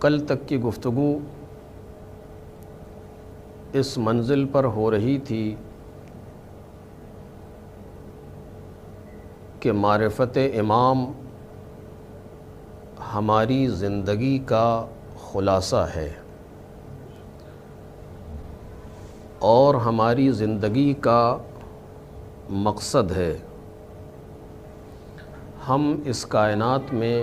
کل تک کی گفتگو اس منزل پر ہو رہی تھی کہ معرفت امام ہماری زندگی کا خلاصہ ہے اور ہماری زندگی کا مقصد ہے۔ ہم اس کائنات میں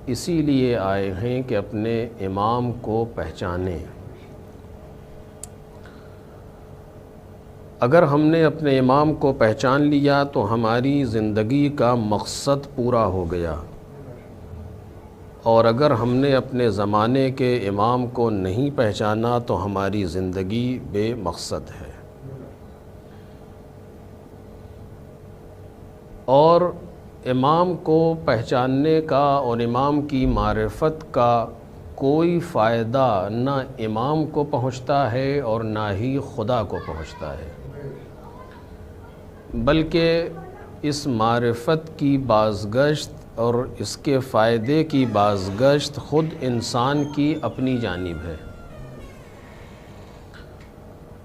اسی لیے آئے ہیں کہ اپنے امام کو پہچانیں۔ اگر ہم نے اپنے امام کو پہچان لیا تو ہماری زندگی کا مقصد پورا ہو گیا، اور اگر ہم نے اپنے زمانے کے امام کو نہیں پہچانا تو ہماری زندگی بے مقصد ہے۔ اور امام کو پہچاننے کا اور امام کی معرفت کا کوئی فائدہ نہ امام کو پہنچتا ہے اور نہ ہی خدا کو پہنچتا ہے، بلکہ اس معرفت کی بازگشت اور اس کے فائدے کی بازگشت خود انسان کی اپنی جانب ہے۔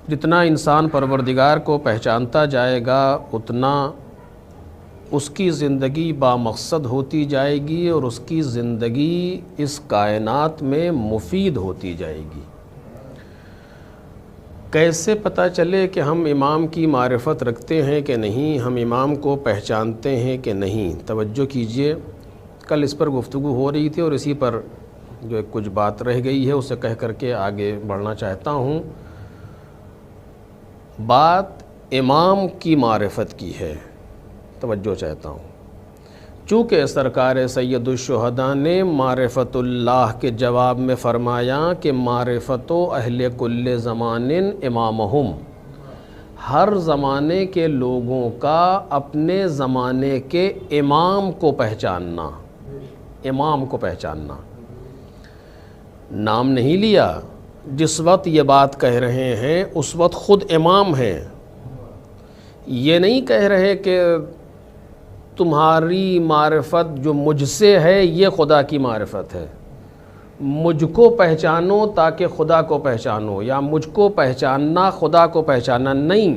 جتنا انسان پروردگار کو پہچانتا جائے گا اتنا اس کی زندگی بامقصد ہوتی جائے گی اور اس کی زندگی اس کائنات میں مفید ہوتی جائے گی۔ کیسے پتہ چلے کہ ہم امام کی معرفت رکھتے ہیں کہ نہیں، ہم امام کو پہچانتے ہیں کہ نہیں؟ توجہ کیجئے، کل اس پر گفتگو ہو رہی تھی اور اسی پر جو کچھ بات رہ گئی ہے اسے کہہ کر کے آگے بڑھنا چاہتا ہوں۔ بات امام کی معرفت کی ہے، توجہ چاہتا ہوں۔ چونکہ سرکار سید الشہداء نے معرفت اللہ کے جواب میں فرمایا کہ معرفت اہل کل زمان امامہم، ہر زمانے کے لوگوں کا اپنے زمانے کے امام کو پہچاننا، امام کو پہچاننا۔ نام نہیں لیا، جس وقت یہ بات کہہ رہے ہیں اس وقت خود امام ہیں۔ یہ نہیں کہہ رہے کہ تمہاری معرفت جو مجھ سے ہے یہ خدا کی معرفت ہے، مجھ کو پہچانو تاکہ خدا کو پہچانو، یا مجھ کو پہچاننا خدا کو پہچاننا نہیں۔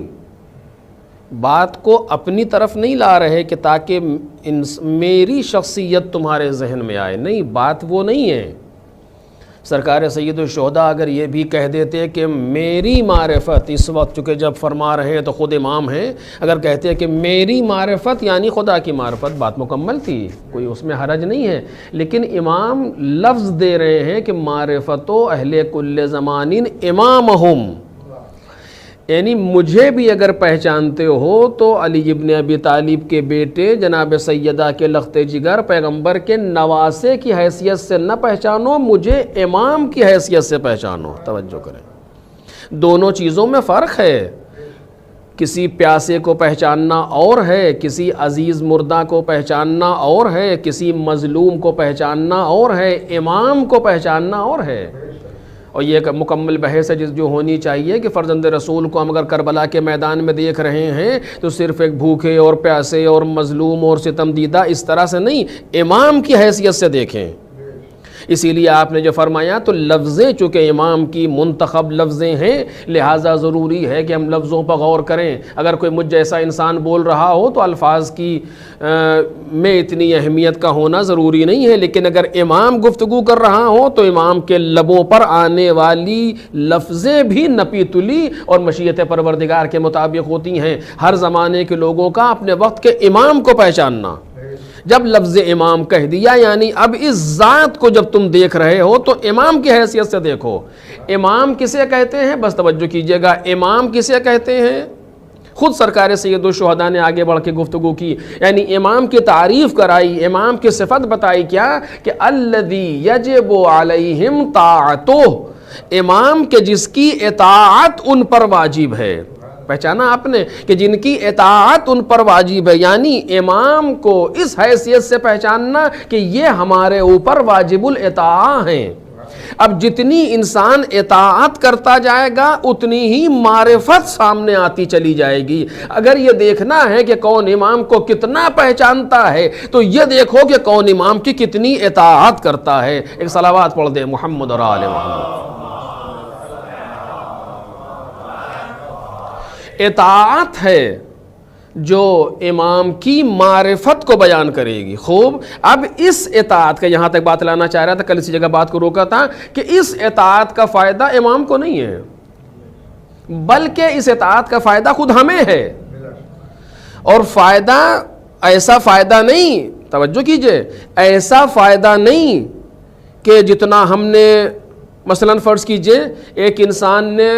بات کو اپنی طرف نہیں لا رہے کہ تاکہ میری شخصیت تمہارے ذہن میں آئے، نہیں، بات وہ نہیں ہے۔ سرکار سید الشہداء اگر یہ بھی کہہ دیتے کہ میری معرفت، اس وقت چونکہ جب فرما رہے ہیں تو خود امام ہیں، اگر کہتے کہ میری معرفت یعنی خدا کی معرفت، بات مکمل تھی، کوئی اس میں حرج نہیں ہے۔ لیکن امام لفظ دے رہے ہیں کہ معرفت اہل کل زمان امامہم، یعنی مجھے بھی اگر پہچانتے ہو تو علی ابن ابی طالب کے بیٹے جناب سیدہ کے لخت جگر پیغمبر کے نواسے کی حیثیت سے نہ پہچانو، مجھے امام کی حیثیت سے پہچانو۔ توجہ کریں، دونوں چیزوں میں فرق ہے۔ کسی پیاسے کو پہچاننا اور ہے، کسی عزیز مردہ کو پہچاننا اور ہے، کسی مظلوم کو پہچاننا اور ہے، امام کو پہچاننا اور ہے۔ اور یہ ایک مکمل بحث ہے جو ہونی چاہیے کہ فرزند رسول کو ہم اگر کربلا کے میدان میں دیکھ رہے ہیں تو صرف ایک بھوکے اور پیاسے اور مظلوم اور ستم دیدہ اس طرح سے نہیں، امام کی حیثیت سے دیکھیں۔ اسی لیے آپ نے جو فرمایا تو لفظیں چونکہ امام کی منتخب لفظیں ہیں، لہٰذا ضروری ہے کہ ہم لفظوں پر غور کریں۔ اگر کوئی مجھ جیسا انسان بول رہا ہو تو الفاظ کی میں اتنی اہمیت کا ہونا ضروری نہیں ہے، لیکن اگر امام گفتگو کر رہا ہو تو امام کے لبوں پر آنے والی لفظیں بھی نپی تلی اور مشیت پروردگار کے مطابق ہوتی ہیں۔ ہر زمانے کے لوگوں کا اپنے وقت کے امام کو پہچاننا۔ جب لفظ امام کہہ دیا یعنی اب اس ذات کو جب تم دیکھ رہے ہو تو امام کی حیثیت سے دیکھو۔ امام کسے کہتے ہیں؟ بس توجہ کیجئے گا، امام کسے کہتے ہیں؟ خود سرکار سید الشہداء نے آگے بڑھ کے گفتگو کی، یعنی امام کی تعریف کرائی، امام کی صفت بتائی، کیا کہ الذی یجب علیہم طاعتہ، امام کے جس کی اطاعت ان پر واجب ہے۔ پہچانا آپ نے کہ جن کی اطاعت ان پر واجب ہے، یعنی امام کو اس حیثیت سے پہچاننا کہ یہ ہمارے اوپر واجب الاطاعہ ہیں۔ اب جتنی انسان اطاعت کرتا جائے گا اتنی ہی معرفت سامنے آتی چلی جائے گی. اگر یہ دیکھنا ہے کہ کون امام کو کتنا پہچانتا ہے تو یہ دیکھو کہ کون امام کی کتنی اطاعت کرتا ہے. ایک صلوات پڑھ دے محمد اور آل محمد. اطاعت ہے جو امام کی معرفت کو بیان کرے گی. خوب، اب اس اطاعت کا یہاں تک بات لانا چاہ رہا تھا، کل اسی جگہ بات کو روکا تھا کہ اس اطاعت کا فائدہ امام کو نہیں ہے بلکہ اس اطاعت کا فائدہ خود ہمیں ہے. اور فائدہ ایسا فائدہ نہیں، توجہ کیجئے، ایسا فائدہ نہیں کہ جتنا ہم نے مثلا فرض کیجئے ایک انسان نے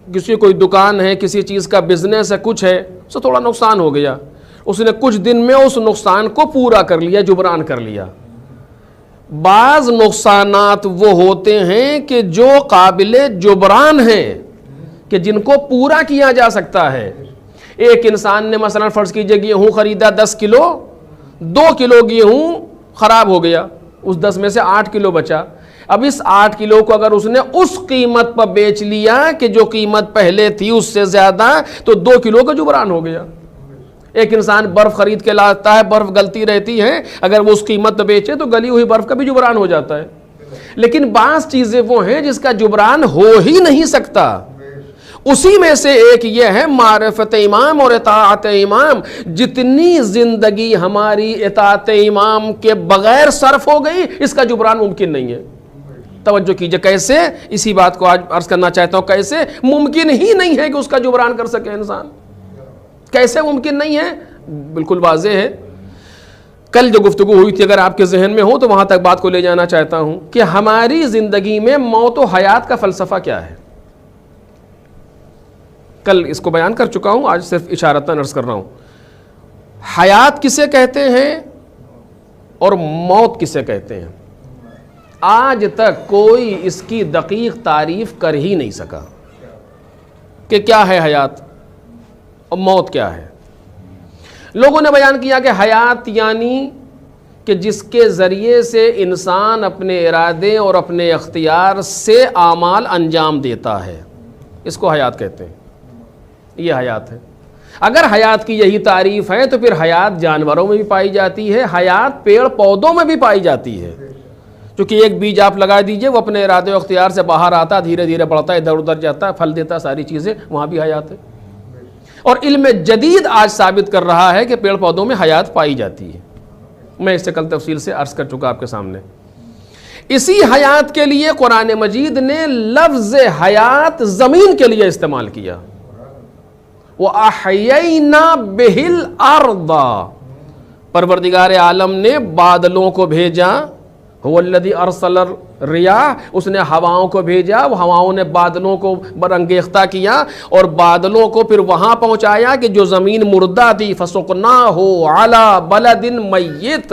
کسی کوئی دکان ہے، کسی چیز کا بزنس ہے، کچھ ہے، اس سے تھوڑا نقصان ہو گیا، اس نے کچھ دن میں اس نقصان کو پورا کر لیا، جبران کر لیا. بعض نقصانات وہ ہوتے ہیں کہ جو قابل جبران ہیں، کہ جن کو پورا کیا جا سکتا ہے. ایک انسان نے مثلا فرض کیجئے گیہوں خریدا 10 کلو، 2 کلو گیہوں خراب ہو گیا، اس 10 میں سے 8 کلو بچا. اب اس 8 کلو کو اگر اس نے اس قیمت پر بیچ لیا کہ جو قیمت پہلے تھی اس سے زیادہ، تو 2 کلو کا جبران ہو گیا. ایک انسان برف خرید کے لاتا ہے، برف گلتی رہتی ہے، اگر وہ اس قیمت پر بیچے تو گلی ہوئی برف کا بھی جبران ہو جاتا ہے. لیکن بعض چیزیں وہ ہیں جس کا جبران ہو ہی نہیں سکتا. اسی میں سے ایک یہ ہے معرفت امام اور اطاعت امام. جتنی زندگی ہماری اطاعت امام کے بغیر صرف ہو گئی، اس کا جبران ممکن نہیں ہے. توجہ کیجئے، کیسے؟ اسی بات کو آج عرض کرنا چاہتا ہوں. کیسے ممکن ہی نہیں ہے کہ اس کا جبران کر سکے انسان؟ کیسے ممکن نہیں ہے؟ بالکل واضح ہے. کل جو گفتگو ہوئی تھی اگر آپ کے ذہن میں ہو تو وہاں تک بات کو لے جانا چاہتا ہوں کہ ہماری زندگی میں موت و حیات کا فلسفہ کیا ہے. کل اس کو بیان کر چکا ہوں، آج صرف اشارتاً عرض کر رہا ہوں. حیات کسے کہتے ہیں اور موت کسے کہتے ہیں؟ آج تک کوئی اس کی دقیق تعریف کر ہی نہیں سکا کہ کیا ہے حیات اور موت کیا ہے. لوگوں نے بیان کیا کہ حیات یعنی کہ جس کے ذریعے سے انسان اپنے ارادے اور اپنے اختیار سے اعمال انجام دیتا ہے، اس کو حیات کہتے ہیں. یہ حیات ہے. اگر حیات کی یہی تعریف ہے تو پھر حیات جانوروں میں بھی پائی جاتی ہے، حیات پیڑ پودوں میں بھی پائی جاتی ہے. کیونکہ ایک بیج آپ لگا دیجئے، وہ اپنے ارادے و اختیار سے باہر آتا، دھیرے دھیرے بڑھتا ہے، ادھر ادھر جاتا ہے، پھل دیتا ہے، ساری چیزیں، وہاں بھی حیات ہے. اور علم جدید آج ثابت کر رہا ہے کہ پیڑ پودوں میں حیات پائی جاتی ہے. میں اس سے کل تفصیل سے عرض کر چکا آپ کے سامنے. اسی حیات کے لیے قرآن مجید نے لفظ حیات زمین کے لیے استعمال کیا. وَأَحْيَيْنَا بِهِ الْأَرْضَ، پروردگار عالم نے بادلوں کو بھیجا. هُوَ الَّذِي أَرْسَلَ الرِّيَاحَ، اس نے ہواؤں کو بھیجا، وہ ہواؤں نے بادلوں کو برانگیختہ کیا اور بادلوں کو پھر وہاں پہنچایا کہ جو زمین مردہ تھی. فَسُقْنَاهُ عَلَى بَلَدٍ مَيِّتٍ،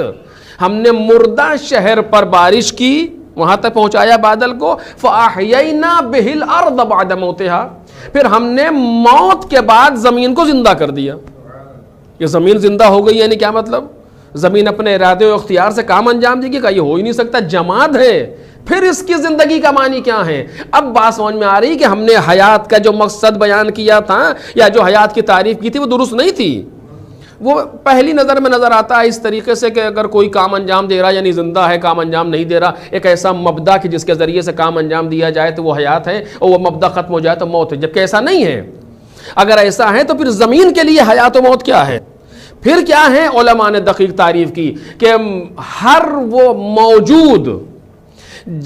ہم نے مردہ شہر پر بارش کی، وہاں تک پہنچایا بادل کو. فَأَحْيَيْنَا بِهِ الْأَرْضَ بَعْدَ مَوْتِهَا، پھر ہم نے موت کے بعد زمین کو زندہ کر دیا. یہ زمین زندہ ہو گئی یعنی کیا مطلب؟ زمین اپنے ارادے و اختیار سے کام انجام دے گی؟ کہ یہ ہو ہی نہیں سکتا، جماد ہے. پھر اس کی زندگی کا معنی کیا ہے؟ اب بات سمجھ میں آ رہی کہ ہم نے حیات کا جو مقصد بیان کیا تھا یا جو حیات کی تعریف کی تھی وہ درست نہیں تھی. وہ پہلی نظر میں نظر آتا ہے اس طریقے سے کہ اگر کوئی کام انجام دے رہا یعنی زندہ ہے، کام انجام نہیں دے رہا، ایک ایسا مبدا کہ جس کے ذریعے سے کام انجام دیا جائے تو وہ حیات ہے، اور وہ مبدا ختم ہو جائے تو موت ہے. جبکہ ایسا نہیں ہے. اگر ایسا ہے تو پھر زمین کے لیے حیات و موت کیا ہے؟ پھر کیا ہے؟ علماء نے دقیق تعریف کی کہ ہر وہ موجود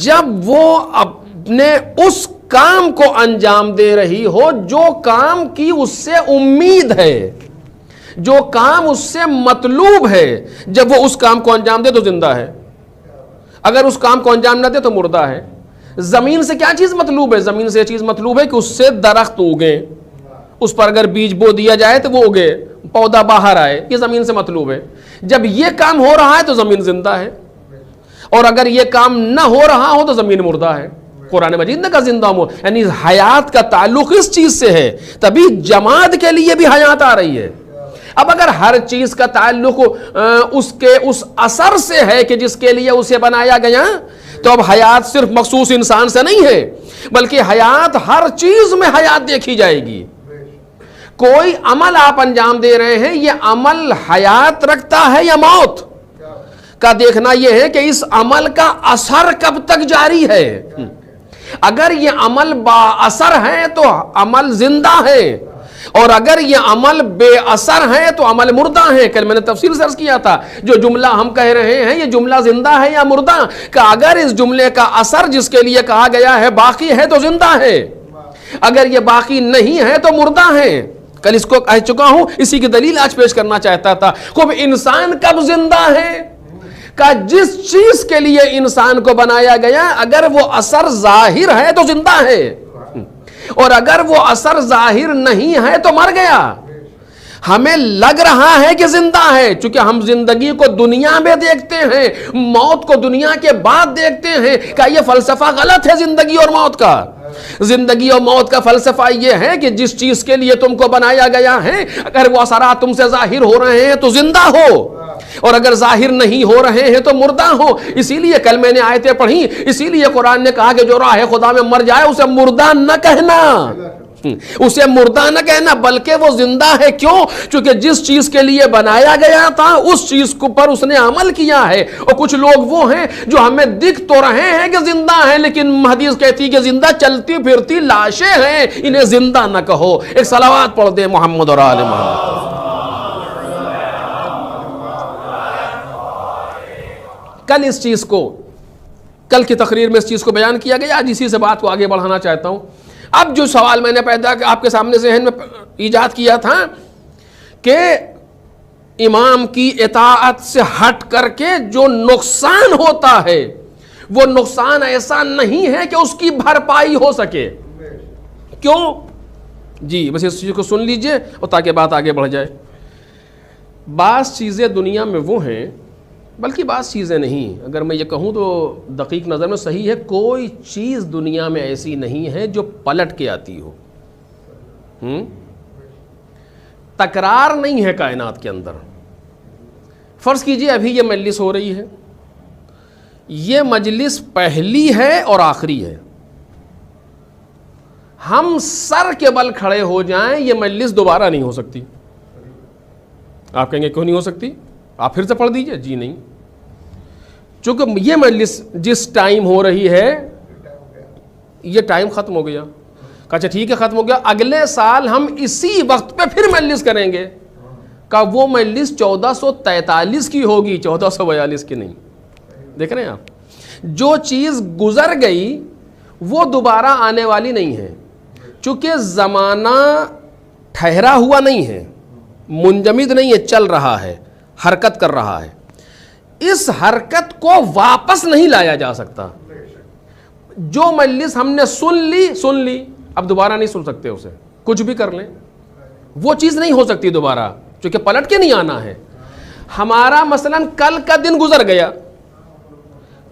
جب وہ اپنے اس کام کو انجام دے رہی ہو جو کام کی اس سے امید ہے، جو کام اس سے مطلوب ہے، جب وہ اس کام کو انجام دے تو زندہ ہے، اگر اس کام کو انجام نہ دے تو مردہ ہے. زمین سے کیا چیز مطلوب ہے؟ زمین سے یہ چیز مطلوب ہے کہ اس سے درخت اگے، اس پر اگر بیج بو دیا جائے تو وہ اگے، پودا باہر آئے، یہ زمین سے مطلوب ہے. جب یہ کام ہو رہا ہے تو زمین زندہ ہے، اور اگر یہ کام نہ ہو رہا ہو تو زمین مردہ ہے. قرآن مجید نے کہا زندہ ہو، یعنی حیات کا تعلق اس چیز سے ہے، تبھی جماد کے لیے بھی حیات آ رہی ہے. اب اگر ہر چیز کا تعلق اس کے اس اثر سے ہے کہ جس کے لیے اسے بنایا گیا، تو اب حیات صرف مخصوص انسان سے نہیں ہے، بلکہ حیات ہر چیز میں حیات دیکھی جائے گی۔ کوئی عمل آپ انجام دے رہے ہیں، یہ عمل حیات رکھتا ہے یا موت کا دیکھنا یہ ہے کہ اس عمل کا اثر کب تک جاری ہے۔ اگر یہ عمل با اثر ہے تو عمل زندہ ہے، اور اگر یہ عمل بے اثر ہے تو عمل مردہ ہے۔ کل میں نے تفصیل سے عرض کیا تھا، جو جملہ ہم کہہ رہے ہیں یہ جملہ زندہ ہے یا مردہ، کہ اگر اس جملے کا اثر جس کے لیے کہا گیا ہے باقی ہے تو زندہ ہے، اگر یہ باقی نہیں ہے تو مردہ ہے۔ کل اس کو کہہ چکا ہوں، اسی کی دلیل آج پیش کرنا چاہتا تھا۔ خوب انسان کب زندہ ہے؟ کہ جس چیز کے لیے انسان کو بنایا گیا اگر وہ اثر ظاہر ہے تو زندہ ہے، اور اگر وہ اثر ظاہر نہیں ہے تو مر گیا۔ ہمیں لگ رہا ہے کہ زندہ ہے، چونکہ ہم زندگی کو دنیا میں دیکھتے ہیں، موت کو دنیا کے بعد دیکھتے ہیں۔ کہ یہ فلسفہ غلط ہے زندگی اور موت کا۔ زندگی اور موت کا فلسفہ یہ ہے کہ جس چیز کے لیے تم کو بنایا گیا ہے اگر وہ اثرات تم سے ظاہر ہو رہے ہیں تو زندہ ہو، اور اگر ظاہر نہیں ہو رہے ہیں تو مردہ ہو۔ اسی لیے کل میں نے آیتیں پڑھی، اسی لیے قرآن نے کہا کہ جو راہ خدا میں مر جائے اسے مردہ نہ کہنا، اسے مردہ نہ کہنا، بلکہ وہ زندہ ہے۔ کیوں؟ چونکہ جس چیز کے لیے بنایا گیا تھا اس چیز پر اس نے عمل کیا ہے۔ اور کچھ لوگ وہ ہیں جو ہمیں دکھ تو رہے ہیں کہ زندہ ہیں، لیکن حدیث کہتی کہ زندہ چلتی پھرتی لاشیں ہیں، انہیں زندہ نہ کہو۔ ایک صلوات پڑھ دیں محمد اور آل محمد۔ کل اس چیز کو، کل کی تقریر میں اس چیز کو بیان کیا گیا، آج اسی سے بات کو آگے بڑھانا چاہتا ہوں۔ اب جو سوال میں نے پیدا آپ کے سامنے ذہن میں ایجاد کیا تھا کہ امام کی اطاعت سے ہٹ کر کے جو نقصان ہوتا ہے وہ نقصان ایسا نہیں ہے کہ اس کی بھرپائی ہو سکے۔ کیوں؟ جی بس اس چیز کو سن لیجئے اور تاکہ بات آگے بڑھ جائے۔ بعض چیزیں دنیا میں وہ ہیں، بلکہ بعض چیزیں نہیں، اگر میں یہ کہوں تو دقیق نظر میں صحیح ہے، کوئی چیز دنیا میں ایسی نہیں ہے جو پلٹ کے آتی ہو۔ تکرار نہیں ہے کائنات کے اندر۔ فرض کیجئے ابھی یہ مجلس ہو رہی ہے، یہ مجلس پہلی ہے اور آخری ہے، ہم سر کے بل کھڑے ہو جائیں یہ مجلس دوبارہ نہیں ہو سکتی۔ آپ کہیں گے کیوں نہیں ہو سکتی؟ آپ پھر سے پڑھ دیجئے۔ جی نہیں، چونکہ یہ مجلس جس ٹائم ہو رہی ہے یہ ٹائم ختم ہو گیا۔ اچھا ٹھیک ہے ختم ہو گیا، اگلے سال ہم اسی وقت پہ پھر مجلس کریں گے، کہ وہ مجلس 1443 کی ہوگی، 1442 کی نہیں۔ دیکھ رہے ہیں آپ، جو چیز گزر گئی وہ دوبارہ آنے والی نہیں ہے، چونکہ زمانہ ٹھہرا ہوا نہیں ہے، منجمد نہیں ہے، چل رہا ہے، حرکت کر رہا ہے۔ اس حرکت کو واپس نہیں لایا جا سکتا۔ جو مجلس ہم نے سن لی اب دوبارہ نہیں سن سکتے اسے، کچھ بھی کر لیں وہ چیز نہیں ہو سکتی دوبارہ، چونکہ پلٹ کے نہیں آنا ہے۔ ہمارا مثلاً کل کا دن گزر گیا،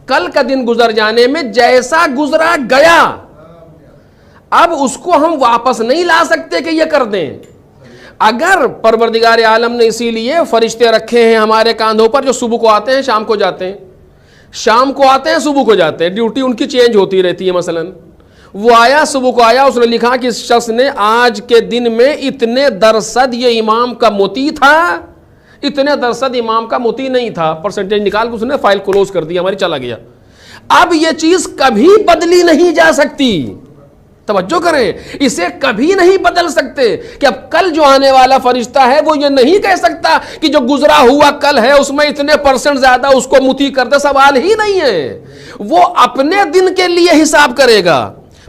کل کا دن گزر جانے میں جیسا گزرا گیا، اب اس کو ہم واپس نہیں لا سکتے کہ یہ کر دیں۔ اگر پروردگار عالم نے اسی لیے فرشتے رکھے ہیں ہمارے کاندھوں پر جو صبح کو آتے ہیں شام کو جاتے ہیں، شام کو آتے ہیں صبح کو جاتے ہیں، ڈیوٹی ان کی چینج ہوتی رہتی ہے۔ مثلا وہ آیا صبح کو آیا، اس نے لکھا کہ اس شخص نے آج کے دن میں اتنے درصد یہ امام کا مطیع تھا، اتنے درصد امام کا مطیع نہیں تھا، پرسنٹیج نکال کے اس نے فائل کلوز کر دی، ہماری چلا گیا۔ اب یہ چیز کبھی بدلی نہیں جا سکتی، توجہ کریں، اسے کبھی نہیں بدل سکتے کہ اب کل جو آنے والا فرشتہ ہے وہ یہ نہیں کہہ سکتا کہ جو گزرا ہوا کل ہے اس میں اتنے پرسنٹ زیادہ اس کو مطیع کر دے، سوال ہی نہیں ہے۔ وہ اپنے دن کے لیے حساب کرے گا۔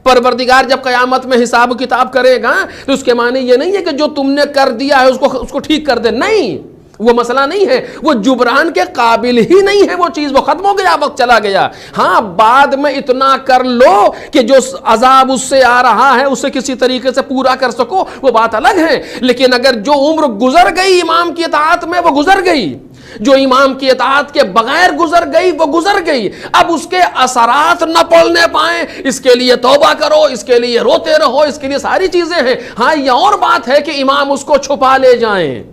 پروردگار جب قیامت میں حساب کتاب کرے گا تو اس کے معنی یہ نہیں ہے کہ جو تم نے کر دیا ہے اس کو ٹھیک کر دے، نہیں، وہ مسئلہ نہیں ہے، وہ جبران کے قابل ہی نہیں ہے، وہ چیز وہ ختم ہو گیا، وقت چلا گیا۔ ہاں بعد میں اتنا کر لو کہ جو عذاب اس سے آ رہا ہے اسے کسی طریقے سے پورا کر سکو، وہ بات الگ ہے، لیکن اگر جو عمر گزر گئی امام کی اطاعت میں وہ گزر گئی، جو امام کی اطاعت کے بغیر گزر گئی وہ گزر گئی، اب اس کے اثرات نہ پڑنے پائیں، اس کے لیے توبہ کرو، اس کے لیے روتے رہو، اس کے لیے ساری چیزیں ہیں۔ ہاں یہ اور بات ہے کہ امام اس کو چھپا لے جائیں،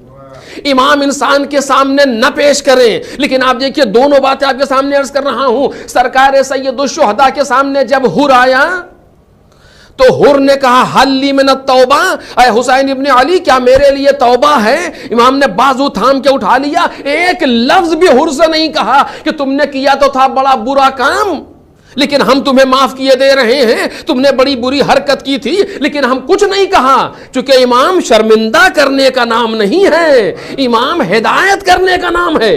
امام انسان کے سامنے نہ پیش کریں. لیکن آپ دیکھیے دونوں باتیں آپ کے سامنے عرض کر رہا ہوں. سرکار سید الشہداء کے سامنے جب حر آیا تو حر نے کہا حل لی من التوبہ، اے حسین ابن علی کیا میرے لیے توبہ ہے؟ امام نے بازو تھام کے اٹھا لیا. ایک لفظ بھی حر سے نہیں کہا کہ تم نے کیا تو تھا بڑا برا کام لیکن ہم تمہیں معاف کیے دے رہے ہیں، تم نے بڑی بری حرکت کی تھی لیکن ہم کچھ نہیں کہا. چونکہ امام شرمندہ کرنے کا نام نہیں ہے، امام ہدایت کرنے کا نام ہے.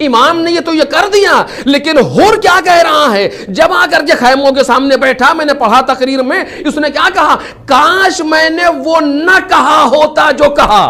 امام نے یہ تو یہ کر دیا، لیکن حر کیا کہہ رہا ہے؟ جب آ کر کے خیموں کے سامنے بیٹھا، میں نے پڑھا تقریر میں، اس نے کیا کہا؟ کاش میں نے وہ نہ کہا ہوتا جو کہا.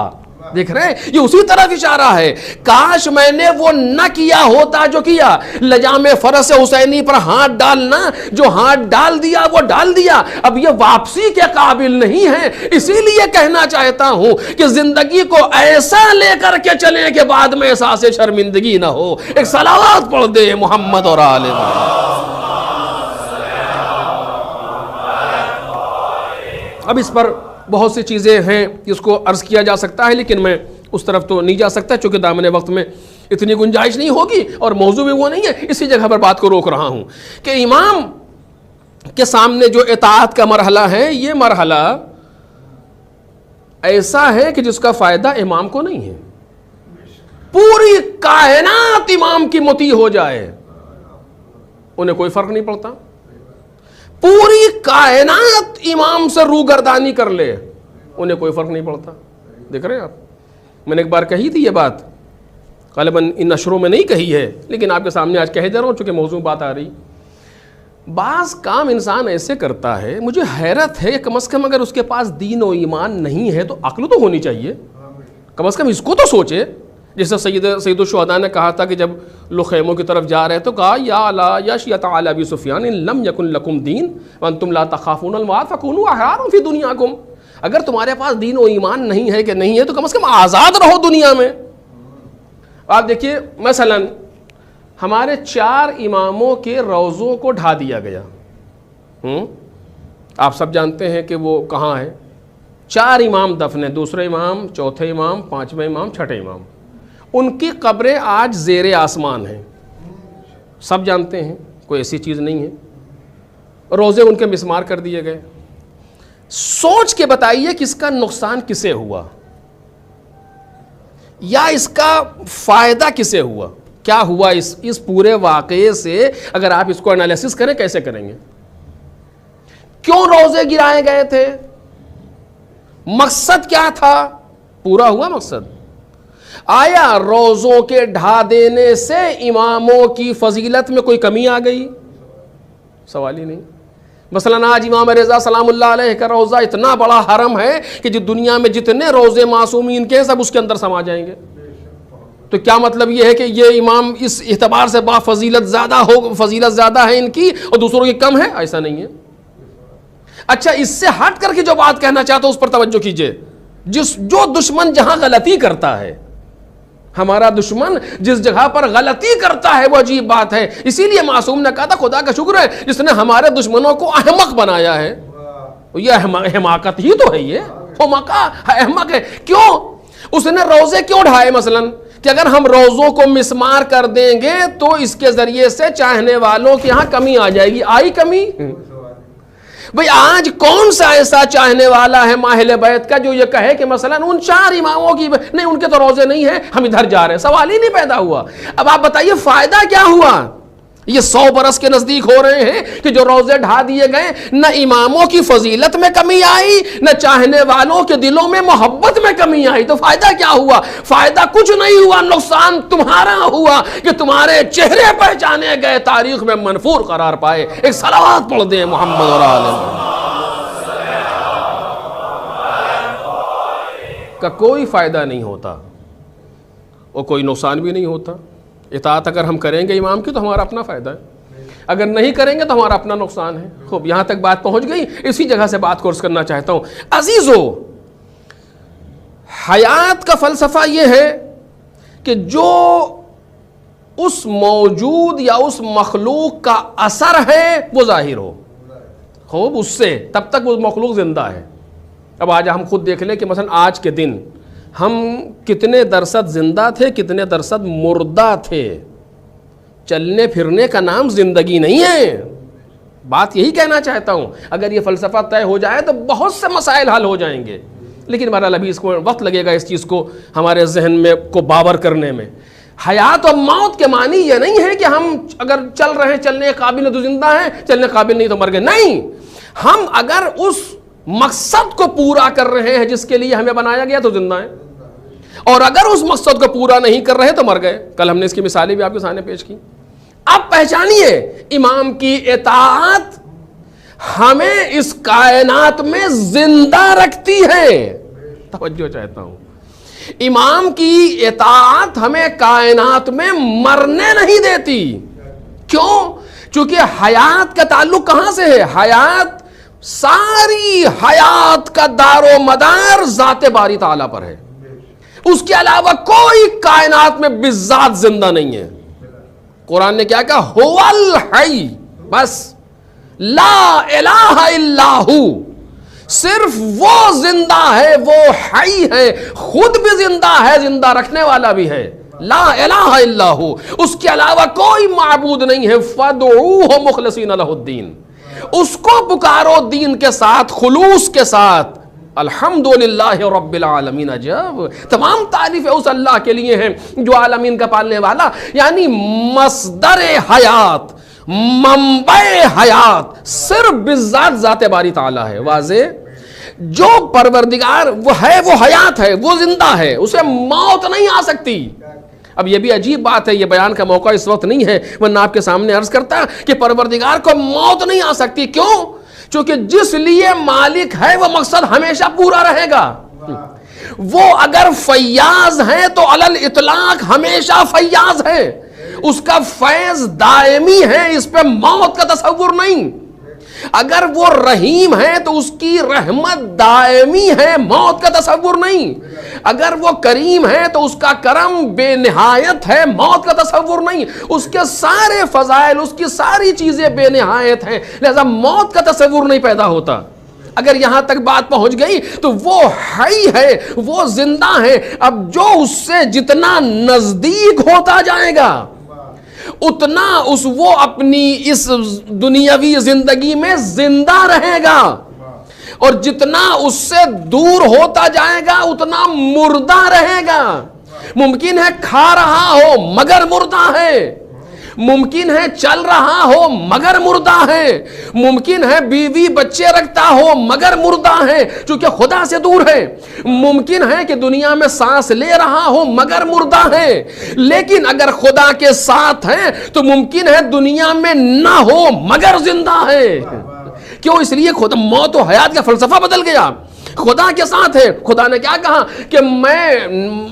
دیکھ رہے ہیں یہ اسی طرف اشارہ ہے. کاش میں نے وہ نہ کیا ہوتا جو کیا. لجام فرس حسینی پر ہاتھ ڈالنا، جو ہاتھ ڈال دیا وہ ڈال دیا، اب یہ واپسی کے قابل نہیں ہے. اسی لیے کہنا چاہتا ہوں کہ زندگی کو ایسا لے کر کے چلیں کہ بعد میں احساس شرمندگی نہ ہو. ایک صلوات پڑھ دے محمد اور آل محمد. اب اس پر بہت سی چیزیں ہیں جس کو عرض کیا جا سکتا ہے، لیکن میں اس طرف تو نہیں جا سکتا چونکہ دامن وقت میں اتنی گنجائش نہیں ہوگی اور موضوع بھی وہ نہیں ہے. اسی جگہ پر بات کو روک رہا ہوں کہ امام کے سامنے جو اطاعت کا مرحلہ ہے، یہ مرحلہ ایسا ہے کہ جس کا فائدہ امام کو نہیں ہے. پوری کائنات امام کی مطیع ہو جائے انہیں کوئی فرق نہیں پڑتا. پوری کائنات امام سے روگردانی کر لے انہیں کوئی فرق نہیں پڑتا. دیکھ رہے ہیں آپ، میں نے ایک بار کہی تھی یہ بات، غالباً ان نشروں میں نہیں کہی ہے لیکن آپ کے سامنے آج کہہ دے رہا ہوں چونکہ موضوع بات آ رہی. بعض کام انسان ایسے کرتا ہے، مجھے حیرت ہے کم از کم اگر اس کے پاس دین و ایمان نہیں ہے تو عقل تو ہونی چاہیے، کم از کم اس کو تو سوچے. جیسے سید الشہداء نے کہا تھا کہ جب لوگ خیموں کی طرف جا رہے تو کہا یا شیعۃ آل ابی سفیان ان لم یکن لکم دین وانتم لا تخافون الموت فکونوا احرارا فی دنیاکم. اگر تمہارے پاس دین و ایمان نہیں ہے کہ نہیں ہے تو کم از کم آزاد رہو دنیا میں. آپ دیکھیے مثلا ہمارے 4 اماموں کے روضوں کو ڈھا دیا گیا. آپ سب جانتے ہیں کہ وہ کہاں ہے. 4 امام دفن ہیں، دوسرے امام، چوتھے امام، 5ویں امام، 6ٹھے امام. ان کی قبریں آج زیر آسمان ہیں، سب جانتے ہیں، کوئی ایسی چیز نہیں ہے. روزے ان کے مسمار کر دیے گئے. سوچ کے بتائیے کہ اس کا نقصان کسے ہوا یا اس کا فائدہ کسے ہوا؟ کیا ہوا اس پورے واقعے سے؟ اگر آپ اس کو انالیسس کریں کیسے کریں گے؟ کیوں روزے گرائے گئے تھے؟ مقصد کیا تھا؟ پورا ہوا مقصد؟ آیا روزوں کے ڈھا دینے سے اماموں کی فضیلت میں کوئی کمی آ گئی؟ سوال ہی نہیں. مثلا آج امام رضا سلام اللہ علیہ کا روزہ اتنا بڑا حرم ہے کہ جو دنیا میں جتنے روزے معصومین کے سب اس کے اندر سما جائیں گے. تو کیا مطلب یہ ہے کہ یہ امام اس اعتبار سے با فضیلت زیادہ ہے ان کی اور دوسروں کی کم ہے؟ ایسا نہیں ہے. اچھا اس سے ہٹ کر کے جو بات کہنا چاہتا ہوں اس پر توجہ کیجئے. جو دشمن جہاں غلطی کرتا ہے، ہمارا دشمن جس جگہ پر غلطی کرتا ہے وہ عجیب بات ہے. اسی لیے معصوم نے کہا تھا خدا کا شکر ہے جس نے ہمارے دشمنوں کو احمق بنایا ہے. یہ حماقت ہی تو ہے، یہ احمق ہے. کیوں؟ اس نے روزے کیوں ڈھائے؟ مثلا کہ اگر ہم روزوں کو مسمار کر دیں گے تو اس کے ذریعے سے چاہنے والوں کے ہاں کمی آ جائے گی. آئی کمی؟ بھئی آج کون سا ایسا چاہنے والا ہے ماہل بیت کا جو یہ کہے کہ مثلا ان 4 اماموں کی نہیں، ان کے تو روزے نہیں ہیں، ہم ادھر جا رہے ہیں؟ سوال ہی نہیں پیدا ہوا. اب آپ بتائیے فائدہ کیا ہوا؟ یہ 100 برس کے نزدیک ہو رہے ہیں کہ جو روزے ڈھا دیے گئے، نہ اماموں کی فضیلت میں کمی آئی، نہ چاہنے والوں کے دلوں میں محبت میں کمی آئی. تو فائدہ کیا ہوا؟ فائدہ کچھ نہیں ہوا، نقصان تمہارا ہوا کہ تمہارے چہرے پہچانے گئے تاریخ میں منفور قرار پائے. ایک صلوات پڑھ دیں محمد اور آل کا کوئی فائدہ نہیں ہوتا اور کوئی نقصان بھی نہیں ہوتا. اطاعت اگر ہم کریں گے امام کی تو ہمارا اپنا فائدہ ہے، اگر نہیں کریں گے تو ہمارا اپنا نقصان ہے. خوب یہاں تک بات پہنچ گئی. اسی جگہ سے بات کو عرض کرنا چاہتا ہوں. عزیزو، حیات کا فلسفہ یہ ہے کہ جو اس موجود یا اس مخلوق کا اثر ہے وہ ظاہر ہو. خوب اس سے تب تک وہ مخلوق زندہ ہے. اب آج ہم خود دیکھ لیں کہ مثلا آج کے دن ہم کتنے درصد زندہ تھے، کتنے درصد مردہ تھے. چلنے پھرنے کا نام زندگی نہیں ہے. بات یہی کہنا چاہتا ہوں. اگر یہ فلسفہ طے ہو جائے تو بہت سے مسائل حل ہو جائیں گے، لیکن بہرحال ابھی اس کو وقت لگے گا اس چیز کو ہمارے ذہن میں کو باور کرنے میں. حیات و موت کے معنی یہ نہیں ہے کہ ہم اگر چل رہے ہیں چلنے قابل ہیں تو زندہ ہیں، چلنے قابل نہیں تو مر گئے. نہیں، ہم اگر اس مقصد کو پورا کر رہے ہیں جس کے لیے ہمیں بنایا گیا تو زندہ ہیں، اور اگر اس مقصد کو پورا نہیں کر رہے تو مر گئے. کل ہم نے اس کی مثالیں بھی آپ کے سامنے پیش کی. اب پہچانیے، امام کی اطاعت ہمیں اس کائنات میں زندہ رکھتی ہے. توجہ چاہتا ہوں. امام کی اطاعت ہمیں کائنات میں مرنے نہیں دیتی. کیوں؟ چونکہ حیات کا تعلق کہاں سے ہے؟ حیات، ساری حیات کا دار و مدار ذات باری تعالیٰ پر ہے. اس کے علاوہ کوئی کائنات میں بالذات زندہ نہیں ہے. قرآن نے کیا کہا؟ هو الحی، بس لا الہ الا ہو. صرف وہ زندہ ہے، وہ حی ہے، خود بھی زندہ ہے، زندہ رکھنے والا بھی ہے. لا الہ الا ہو، اس کے علاوہ کوئی معبود نہیں ہے. فادعوہ مخلصین لہ الدین، اس کو پکارو دین کے ساتھ، خلوص کے ساتھ. الحمدللہ رب العالمین. جب تمام تعریفیں اس اللہ کے لیے ہیں جو عالمین کا پالنے والا، یعنی مصدر حیات، منبع حیات صرف بالذات ذات باری تعالیٰ ہے. واضح؟ جو پروردگار وہ ہے، وہ حیات ہے، وہ زندہ ہے، اسے موت نہیں آ سکتی. اب یہ بھی عجیب بات ہے، یہ بیان کا موقع اس وقت نہیں ہے، ورنہ آپ کے سامنے عرض کرتا کہ پروردگار کو موت نہیں آ سکتی. کیوں؟ چونکہ جس لیے مالک ہے وہ مقصد ہمیشہ پورا رہے گا. وہ اگر فیاض ہیں تو علی الاطلاق ہمیشہ فیاض ہے، اس کا فیض دائمی ہے، اس پہ موت کا تصور نہیں. اگر وہ رحیم ہے تو اس کی رحمت دائمی ہے، موت کا تصور نہیں. اگر وہ کریم ہے تو اس کا کرم بے نہایت ہے، موت کا تصور نہیں. اس کے سارے فضائل، اس کی ساری چیزیں بے نہایت ہیں، لہذا موت کا تصور نہیں پیدا ہوتا. اگر یہاں تک بات پہنچ گئی تو وہ حی ہے، وہ زندہ ہے. اب جو اس سے جتنا نزدیک ہوتا جائے گا اتنا وہ اپنی اس دنیاوی زندگی میں زندہ رہے گا، اور جتنا اس سے دور ہوتا جائے گا اتنا مردہ رہے گا. ممکن ہے کھا رہا ہو مگر مردہ ہے، ممکن ہے چل رہا ہو مگر مردہ ہے، ممکن ہے بیوی بچے رکھتا ہو مگر مردہ ہے چونکہ خدا سے دور ہے، ممکن ہے کہ دنیا میں سانس لے رہا ہو مگر مردہ ہے. لیکن اگر خدا کے ساتھ ہے تو ممکن ہے دنیا میں نہ ہو مگر زندہ ہے. کیوں؟ اس لیے خدا موت و حیات کا فلسفہ بدل گیا. خدا کے ساتھ ہے. خدا نے کیا کہا کہ میں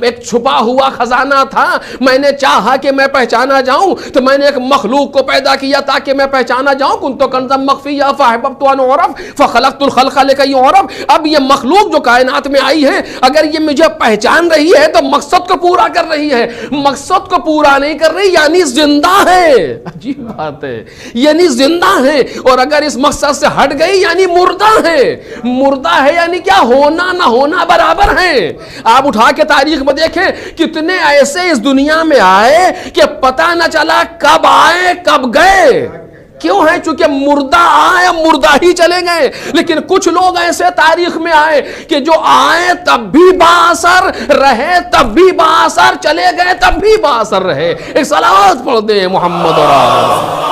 ایک چھپا ہوا خزانہ تھا، میں نے چاہا کہ میں پہچانا جاؤں تو میں نے ایک مخلوق کو پیدا کیا تاکہ میں پہچانا جاؤں. کنت کنزا مخفیا فاحببت ان اعرف فخلقت الخلق لکی اعرف. اب یہ مخلوق جو کائنات میں آئی ہے اگر یہ مجھے پہچان رہی ہے تو مقصد کو پورا کر رہی ہے، مقصد کو پورا نہیں کر رہی یعنی زندہ ہے. عجیب بات ہے، یعنی زندہ ہے، اور اگر اس مقصد سے ہٹ گئی یعنی مردہ ہے. مردہ ہے یعنی کیا؟ ہونا نہ ہونا برابر ہیں. آپ اٹھا کے تاریخ میں دیکھیں کتنے ایسے اس دنیا میں آئے کہ پتہ نہ چلا کب آئے کب گئے. کیوں ہے؟ چونکہ مردہ آئے مردہ ہی چلے گئے. لیکن کچھ لوگ ایسے تاریخ میں آئے کہ جو آئے تب بھی بااثر رہے، تب بھی بااثر چلے گئے، تب بھی بااثر رہے. ایک صلوات پڑھ دیں محمد اور آل.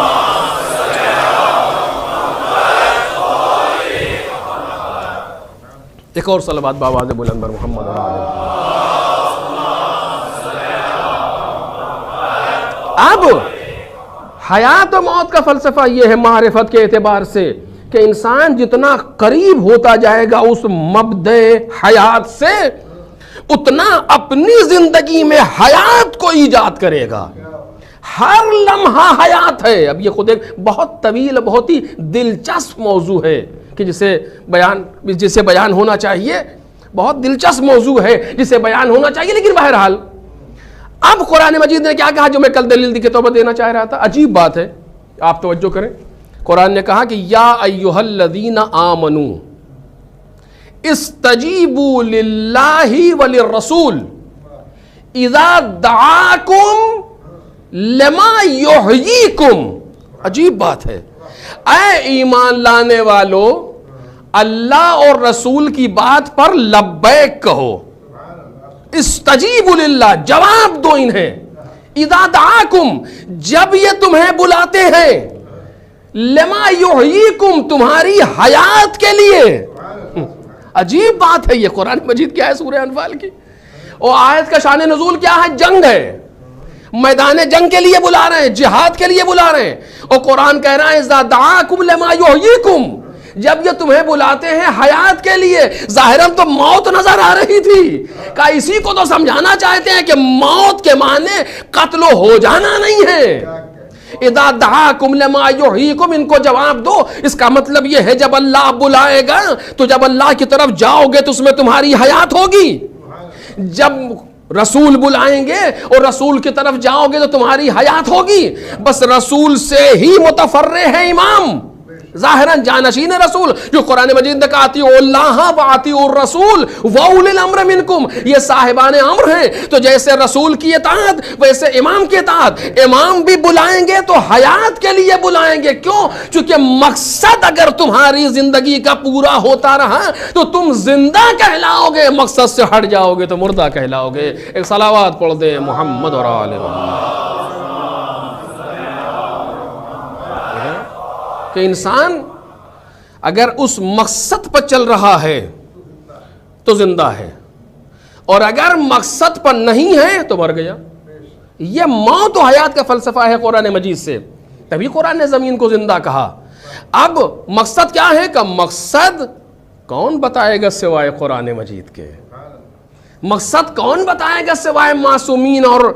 ایک اور صلوات بآواز بلند بر محمد اور آل. اب حیات و موت کا فلسفہ یہ ہے معرفت کے اعتبار سے کہ انسان جتنا قریب ہوتا جائے گا اس مبدأ حیات سے اتنا اپنی زندگی میں حیات کو ایجاد کرے گا. ہر لمحہ حیات ہے. اب یہ خود ایک بہت طویل، بہت ہی دلچسپ موضوع ہے کہ جسے بیان ہونا چاہیے. بہت دلچسپ موضوع ہے جسے بیان ہونا چاہیے. لیکن بہرحال اب قرآن مجید نے کیا کہا جو میں کل دلیل کے طور پر دینا چاہ رہا تھا. عجیب بات ہے، آپ توجہ کریں. قرآن نے کہا کہ یا ایھا الذین آمنو، استجیبوا للہ وللرسول اذا دعاکم لما یحییکم. عجیب بات ہے. اے ایمان لانے والو اللہ اور رسول کی بات پر لبیک کہو. استجیبوا للہ جواب دو انہیں. اذا دعاکم جب یہ تمہیں بلاتے ہیں. لما یحییکم تمہاری حیات کے لیے. عجیب بات ہے یہ. قرآن مجید کیا ہے سورہ انفال کی, اور آیت کا شان نزول کیا ہے؟ جنگ ہے. میدان جنگ کے لیے بلا رہے ہیں, جہاد کے لیے بلا رہے ہیں. اور قرآن کہہ رہا ہے اذا دعاکم لما یحییکم جب یہ تمہیں بلاتے ہیں حیات کے لیے. ظاہراً تو موت نظر آ رہی تھی. کہ اسی کو تو سمجھانا چاہتے ہیں کہ موت کے معنی قتل ہو جانا نہیں ہے. اذا دعاکم لما یحییکم ان کو جواب دو. اس کا مطلب یہ ہے جب اللہ بلائے گا تو جب اللہ کی طرف جاؤ گے تو اس میں تمہاری حیات ہوگی. جب رسول بلائیں گے اور رسول کی طرف جاؤ گے تو تمہاری حیات ہوگی. بس رسول سے ہی متفرع ہے امام, ظاہراً جانشین رسول, جو قرآن مجید نے کہا اطیعوا اللہ واطیعوا الرسول واولی الامر منکم, یہ صاحبان امر ہیں. تو جیسے رسول کی اطاعت ویسے امام کی اطاعت. امام بھی بلائیں گے تو حیات کے لیے بلائیں گے. کیوں؟ چونکہ مقصد اگر تمہاری زندگی کا پورا ہوتا رہا تو تم زندہ کہلاؤ گے, مقصد سے ہٹ جاؤ گے تو مردہ کہلاؤ گے. ایک صلوات پڑھ دیں محمد اور آل محمد. کہ انسان اگر اس مقصد پر چل رہا ہے تو زندہ ہے, اور اگر مقصد پر نہیں ہے تو مر گیا. یہ موت و حیات کا فلسفہ ہے قرآن مجید سے. تبھی قرآن نے زمین کو زندہ کہا. اب مقصد کیا ہے؟ کہ مقصد کون بتائے گا سوائے قرآن مجید کے؟ مقصد کون بتائے گا سوائے معصومین اور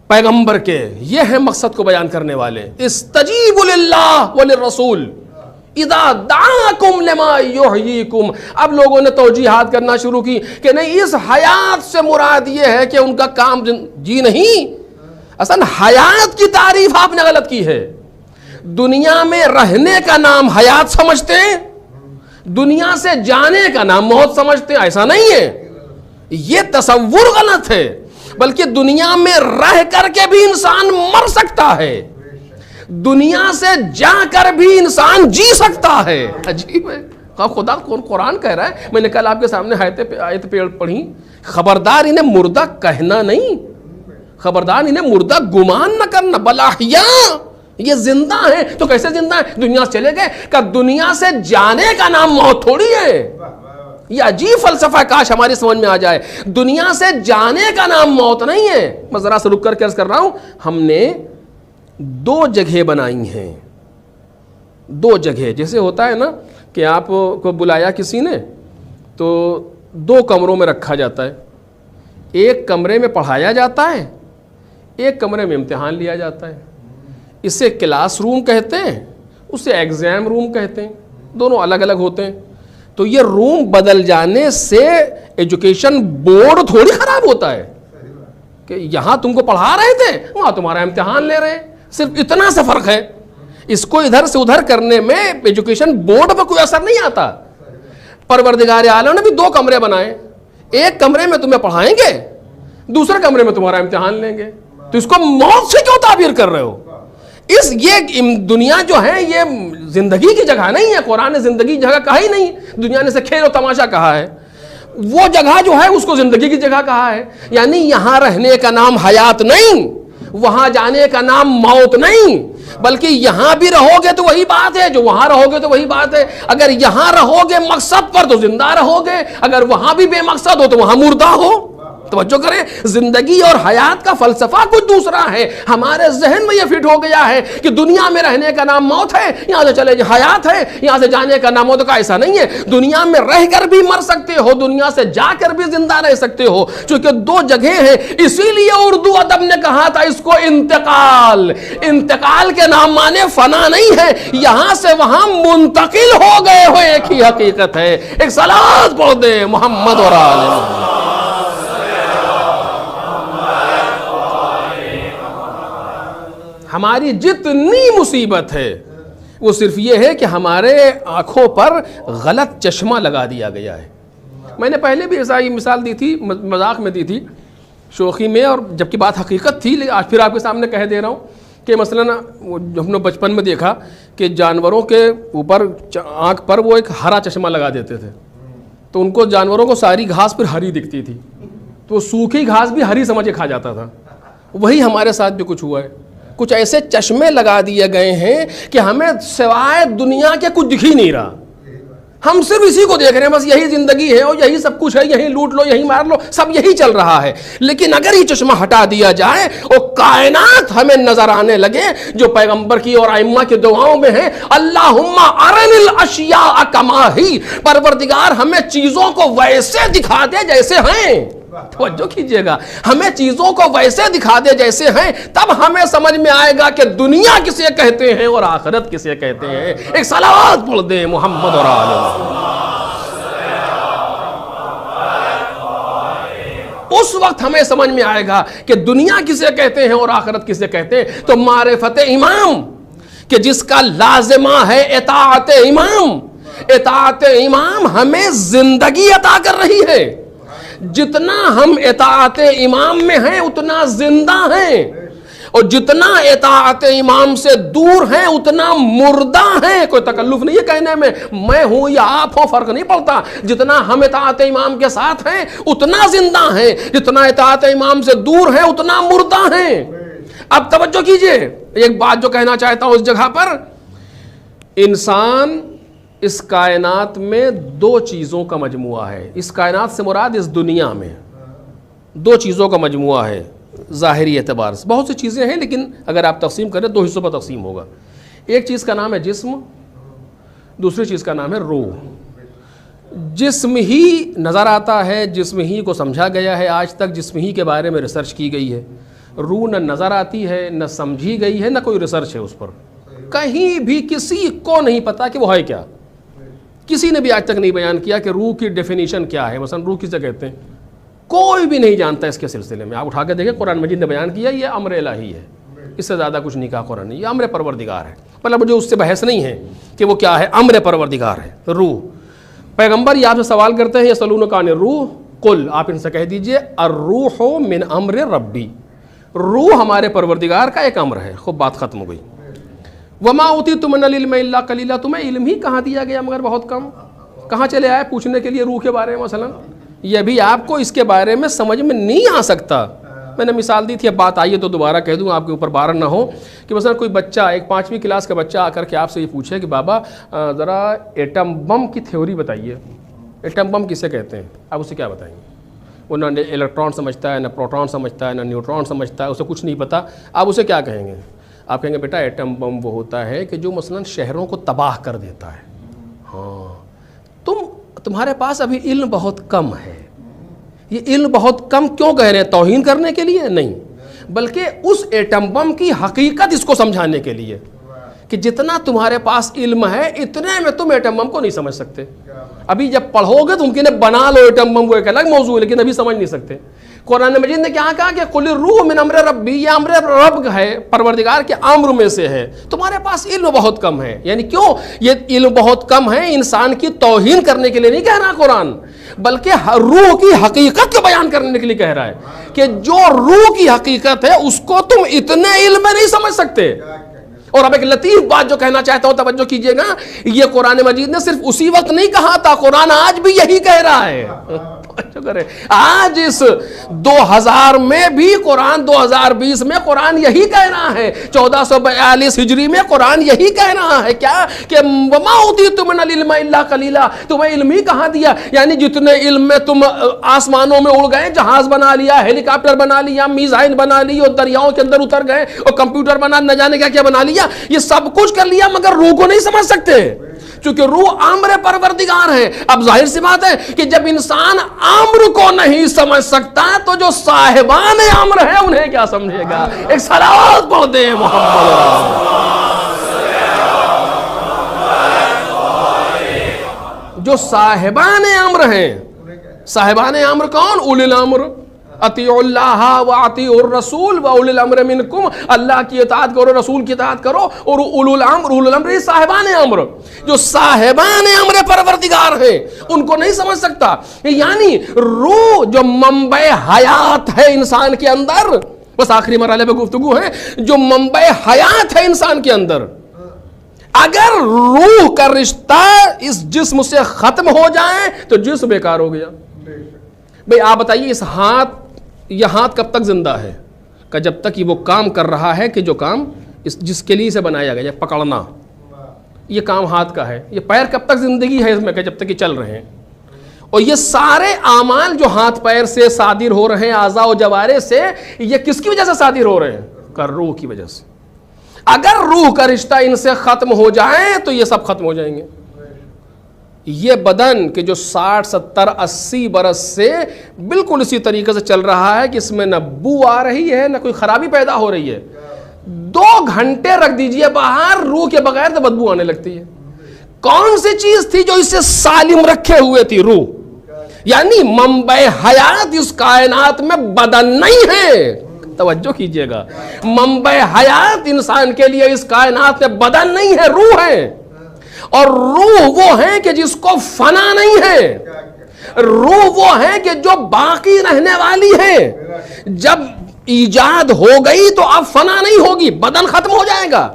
پیغمبر کے؟ یہ ہے مقصد کو بیان کرنے والے. استجیبوا للہ وللرسول اذا دعاکم لما یحییکم. اب لوگوں نے توجیحات کرنا شروع کی کہ نہیں, اس حیات سے مراد یہ ہے کہ ان کا کام جی نہیں. اصلا حیات کی تعریف آپ نے غلط کی ہے. دنیا میں رہنے کا نام حیات سمجھتے ہیں, دنیا سے جانے کا نام موت سمجھتے ہیں. ایسا نہیں ہے, یہ تصور غلط ہے. بلکہ دنیا میں رہ کر کے بھی انسان مر سکتا ہے, دنیا سے جا کر بھی انسان جی سکتا ہے. عجیب ہے. خدا کون قرآن کہہ رہا ہے. میں نے کل آپ کے سامنے آیت پڑھی, خبردار انہیں مردہ کہنا نہیں, خبردار انہیں مردہ گمان نہ کرنا. بل احیاء, یہ زندہ ہیں. تو کیسے زندہ ہیں؟ دنیا سے چلے گئے. کہ دنیا سے جانے کا نام موت تھوڑی ہے. یہ عجیب فلسفہ, کاش ہماری سمجھ میں آ جائے. دنیا سے جانے کا نام موت نہیں ہے. میں ذرا سے رک کر کے عرض کر رہا ہوں, ہم نے 2 جگہ بنائی ہیں. 2 جگہ, جیسے ہوتا ہے نا کہ آپ کو بلایا کسی نے تو 2 کمروں میں رکھا جاتا ہے. ایک کمرے میں پڑھایا جاتا ہے, ایک کمرے میں امتحان لیا جاتا ہے. اسے کلاس روم کہتے ہیں, اسے ایگزام روم کہتے ہیں. دونوں الگ الگ ہوتے ہیں. تو یہ روم بدل جانے سے ایجوکیشن بورڈ تھوڑی خراب ہوتا ہے کہ یہاں تم کو پڑھا رہے تھے, وہاں تمہارا امتحان لے رہے ہیں. صرف اتنا سا فرق ہے. اس کو ادھر سے ادھر کرنے میں ایجوکیشن بورڈ پر کوئی اثر نہیں آتا. پروردگار عالم نے بھی 2 کمرے بنائے. ایک کمرے میں تمہیں پڑھائیں گے, دوسرے کمرے میں تمہارا امتحان لیں گے. تو اس کو موت سے کیوں تعبیر کر رہے ہو؟ یہ دنیا جو ہے یہ زندگی کی جگہ نہیں ہے. قرآن نے زندگی کی جگہ کہا ہی نہیں. دنیا نے اسے کھیل و تماشا کہا ہے. وہ جگہ جو ہے اس کو زندگی کی جگہ کہا ہے. یعنی یہاں رہنے کا نام حیات نہیں, وہاں جانے کا نام موت نہیں, بلکہ یہاں بھی رہو گے تو وہی بات ہے, جو وہاں رہو گے تو وہی بات ہے. اگر یہاں رہو گے مقصد پر تو زندہ رہو گے, اگر وہاں بھی بے مقصد ہو تو وہاں مردہ ہو. توجہ کریں, زندگی اور حیات کا فلسفہ کچھ دوسرا ہے. ہمارے ذہن میں یہ فٹ ہو گیا ہے کہ دنیا میں رہنے کا نام موت ہے, یہاں سے چلے حیات ہے, یہاں سے جانے کا نام موت کا. ایسا نہیں ہے. دنیا میں رہ کر بھی مر سکتے ہو, دنیا سے جا کر بھی زندہ رہ سکتے ہو, چونکہ 2 جگہ ہیں. اسی لیے اردو ادب نے کہا تھا اس کو انتقال. انتقال کے نام مانے فنا نہیں ہے, یہاں سے وہاں منتقل ہو گئے ہو, ایک ہی حقیقت ہے. ایک صلوات پڑھ دے محمد اور آل محمد. ہماری جتنی مصیبت ہے وہ صرف یہ ہے کہ ہمارے آنکھوں پر غلط چشمہ لگا دیا گیا ہے. میں نے پہلے بھی ایسا ہی مثال دی تھی, مذاق میں دی تھی, شوخی میں, اور جبکہ بات حقیقت تھی, لیکن آج پھر آپ کے سامنے کہہ دے رہا ہوں کہ مثلاً ہم نے بچپن میں دیکھا کہ جانوروں کے اوپر آنکھ پر وہ ایک ہرا چشمہ لگا دیتے تھے, تو ان کو جانوروں کو ساری گھاس پھر ہری دکھتی تھی, تو وہ سوکھی گھاس بھی ہری سمجھ کے کھا جاتا تھا. وہی ہمارے ساتھ بھی کچھ ہوا ہے. کچھ ایسے چشمے لگا دیے گئے ہیں کہ ہمیں سوائے دنیا کے کچھ دکھ ہی نہیں رہا. ہم صرف اسی کو دیکھ رہے ہیں, بس یہی زندگی ہے اور یہی سب کچھ ہے, یہی لوٹ لو, یہی مار لو, سب یہی چل رہا ہے. لیکن اگر یہ چشمہ ہٹا دیا جائے اور کائنات ہمیں نظر آنے لگے جو پیغمبر کی اور ائمہ کی دعاؤں میں ہے, اللہم ارنی الاشیاء کما ہی, پروردگار ہمیں چیزوں کو ویسے دکھا دے جیسے ہیں. توجہ کیجئے گا, ہمیں چیزوں کو ویسے دکھا دے جیسے ہیں, تب ہمیں سمجھ میں آئے گا کہ دنیا کسے کہتے ہیں اور آخرت کسے کہتے ہیں. ایک صلوات پڑھ دیں محمد اور آل. اس وقت ہمیں سمجھ میں آئے گا کہ دنیا کسے کہتے ہیں اور آخرت کسے کہتے ہیں. تو معرفت امام کہ جس کا لازمہ ہے اطاعت امام, اطاعت امام ہمیں زندگی عطا کر رہی ہے. جتنا ہم اطاعت امام میں ہیں اتنا زندہ ہیں, اور جتنا اطاعت امام سے دور ہیں اتنا مردہ ہیں. کوئی تکلف نہیں ہے کہنے میں ہوں یا آپ ہوں, فرق نہیں پڑتا. جتنا ہم اطاعت امام کے ساتھ ہیں اتنا زندہ ہیں, جتنا اطاعت امام سے دور ہیں اتنا مردہ ہیں. اب توجہ کیجئے, ایک بات جو کہنا چاہتا ہوں اس جگہ پر, انسان اس کائنات میں دو چیزوں کا مجموعہ ہے. اس کائنات سے مراد اس دنیا میں دو چیزوں کا مجموعہ ہے. ظاہری اعتبار سے بہت سی چیزیں ہیں, لیکن اگر آپ تقسیم کریں دو حصوں پر تقسیم ہوگا. ایک چیز کا نام ہے جسم, دوسری چیز کا نام ہے روح. جسم ہی نظر آتا ہے, جسم ہی کو سمجھا گیا ہے, آج تک جسم ہی کے بارے میں ریسرچ کی گئی ہے. روح نہ نظر آتی ہے, نہ سمجھی گئی ہے, نہ کوئی ریسرچ ہے اس پر. کہیں بھی کسی کو نہیں پتا کہ وہ ہے کیا. کسی نے بھی آج تک نہیں بیان کیا کہ روح کی ڈیفینیشن کیا ہے, مثلا روح کسے کہتے ہیں, کوئی بھی نہیں جانتا اس کے سلسلے میں. آپ اٹھا کے دیکھیں, قرآن مجید نے بیان کیا یہ امر الہی ہے, اس سے زیادہ کچھ نہیں کہا قرآن نے. یہ امر پروردگار ہے, مطلب مجھے اس سے بحث نہیں ہے کہ وہ کیا ہے, امر پروردگار ہے. روح, پیغمبر یہ آپ سے سوال کرتے ہیں یسألونک عن الروح, قل, آپ ان سے کہہ دیجئے الروح من امر ربی, روح ہمارے پروردگار کا ایک امر ہے. خوب بات ختم ہو گئی. وما اوتیتم من العلم الا قلیلا, تمہیں علم ہی کہاں دیا گیا مگر بہت کم. کہاں چلے آئے پوچھنے کے لیے روح کے بارے میں مثلا, یہ بھی آپ کو اس کے بارے میں سمجھ میں نہیں آ سکتا. میں نے مثال دی تھی, اب بات آئیے تو دوبارہ کہہ دوں, آپ کے اوپر بار نہ ہو کہ مثلا کوئی بچہ, ایک 5ویں کلاس کا بچہ آ کر کے آپ سے یہ پوچھے کہ بابا ذرا ایٹم بم کی تھیوری بتائیے, ایٹم بم کسے کہتے ہیں, آپ اسے کیا بتائیں گے؟ وہ نہ الیکٹران سمجھتا ہے, نہ پروٹون سمجھتا ہے, نہ نیوٹران سمجھتا ہے, اسے کچھ نہیں پتا. آپ اسے کیا کہیں گے؟ آپ کہیں گے بیٹا ایٹم بم وہ ہوتا ہے کہ جو مثلا شہروں کو تباہ کر دیتا ہے. ہاں, تمہارے پاس ابھی علم بہت کم ہے. یہ علم بہت کم کیوں کہہ رہے ہیں؟ توہین کرنے کے لیے نہیں, بلکہ اس ایٹم بم کی حقیقت اس کو سمجھانے کے لیے کہ جتنا تمہارے پاس علم ہے اتنے میں تم ایٹم بم کو نہیں سمجھ سکتے. ابھی جب پڑھو گے تو ممکن ہے بنا لو ایٹم بم, وہ ایک الگ موضوع ہے, لیکن ابھی سمجھ نہیں سکتے. قرآن مجید نے کیا کہا کہ قل الروح من امر ربی, یہ امر رب ہے, پروردگار کے امر میں سے ہے. تمہارے پاس علم بہت کم ہے. یعنی کیوں یہ علم بہت کم ہے؟ انسان کی توہین کرنے کے لیے نہیں کہہ رہا قرآن, بلکہ روح کی حقیقت کو بیان کرنے کے لیے کہہ رہا ہے کہ جو روح کی حقیقت ہے اس کو تم اتنے علم میں نہیں سمجھ سکتے. اور اب ایک لطیف بات جو کہنا چاہتا ہوں, توجہ کیجئے گا, یہ قرآن مجید نے صرف اسی وقت نہیں کہا تھا, قرآن آج بھی یہی کہہ رہا ہے. آج اس 2000 میں بھی قرآن, 2020 میں قرآن یہی کہہ رہا ہے, 1442 ہجری میں قرآن یہی کہہ رہا ہے کیا کہ وما اوتیتم من العلم الا قلیلا, تمہیں علم ہی کہاں دیا. یعنی جتنے علم میں تم آسمانوں میں اڑ گئے, جہاز بنا لیا, ہیلی کاپٹر بنا لیا, میزائل بنا لی, اور دریاؤں کے اندر اتر گئے, اور کمپیوٹر بنا, نہ جانے کیا کیا بنا لیا, یہ سب کچھ کر لیا, مگر روح کو نہیں سمجھ سکتے چونکہ روح امر پروردگار ہے. اب ظاہر سی بات ہے کہ جب انسان امر کو نہیں سمجھ سکتا تو جو صاحبان امر ہے انہیں کیا سمجھے گا. ایک صلوات پڑھ دیں محمد. جو صاحبان امر ہیں, صاحبان امر کون؟ اولی الامر, اطیعوا اللہ و اطیعوا الرسول و اولی الامر منکم، اللہ کی اطاعت کرو، رسول کی اطاعت کرو، اور اولو الامر صاحبان امر، جو صاحبان امر پروردگار ہیں ان کو نہیں سمجھ سکتا. یعنی روح جو منبع حیات ہے انسان کے اندر، بس آخری مرحلے پہ گفتگو ہے، جو منبع حیات ہے انسان کے اندر، اگر روح کا رشتہ اس جسم سے ختم ہو جائے تو جسم بیکار ہو گیا. بھئی آپ بتائیے اس ہاتھ، یہ ہاتھ کب تک زندہ ہے؟ کہ جب تک یہ وہ کام کر رہا ہے کہ جو کام جس کے لیے اسے بنایا گیا، پکڑنا، یہ کام ہاتھ کا ہے. یہ پیر کب تک زندگی ہے اس میں؟ کہ جب تک یہ چل رہے ہیں. اور یہ سارے اعمال جو ہاتھ پیر سے صادر ہو رہے ہیں، اعضاء و جوارح سے، یہ کس کی وجہ سے صادر ہو رہے ہیں؟ کہ روح کی وجہ سے. اگر روح کا رشتہ ان سے ختم ہو جائے تو یہ سب ختم ہو جائیں گے. یہ بدن کہ جو 60 70 80 برس سے بالکل اسی طریقے سے چل رہا ہے کہ اس میں نہ بو آ رہی ہے نہ کوئی خرابی پیدا ہو رہی ہے، 2 گھنٹے رکھ دیجئے باہر، روح کے بغیر تو بدبو آنے لگتی ہے. کون سی چیز تھی جو اسے سالم رکھے ہوئے تھی؟ روح. یعنی منبع حیات اس کائنات میں بدن نہیں ہے. توجہ کیجئے گا، منبع حیات انسان کے لیے اس کائنات میں بدن نہیں ہے، روح ہے. اور روح وہ ہے کہ جس کو فنا نہیں ہے، روح وہ ہے کہ جو باقی رہنے والی ہے. جب ایجاد ہو گئی تو اب فنا نہیں ہوگی، بدن ختم ہو جائے گا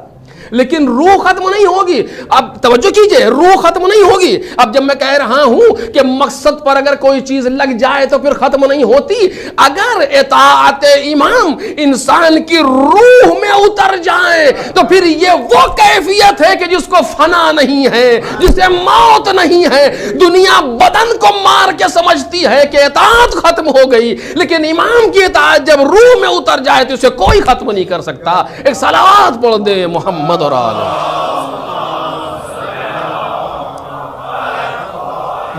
لیکن روح ختم نہیں ہوگی. اب توجہ کیجئے، روح ختم نہیں ہوگی. اب جب میں کہہ رہا ہوں کہ مقصد پر اگر کوئی چیز لگ جائے تو پھر ختم نہیں ہوتی، اگر اطاعت امام انسان کی روح میں اتر جائے تو پھر یہ وہ کیفیت ہے کہ جس کو فنا نہیں ہے، جسے موت نہیں ہے. دنیا بدن کو مار کے سمجھتی ہے کہ اطاعت ختم ہو گئی، لیکن امام کی اطاعت جب روح میں اتر جائے تو اسے کوئی ختم نہیں کر سکتا. ایک صلوات پڑھ دے محمد اور آلہ.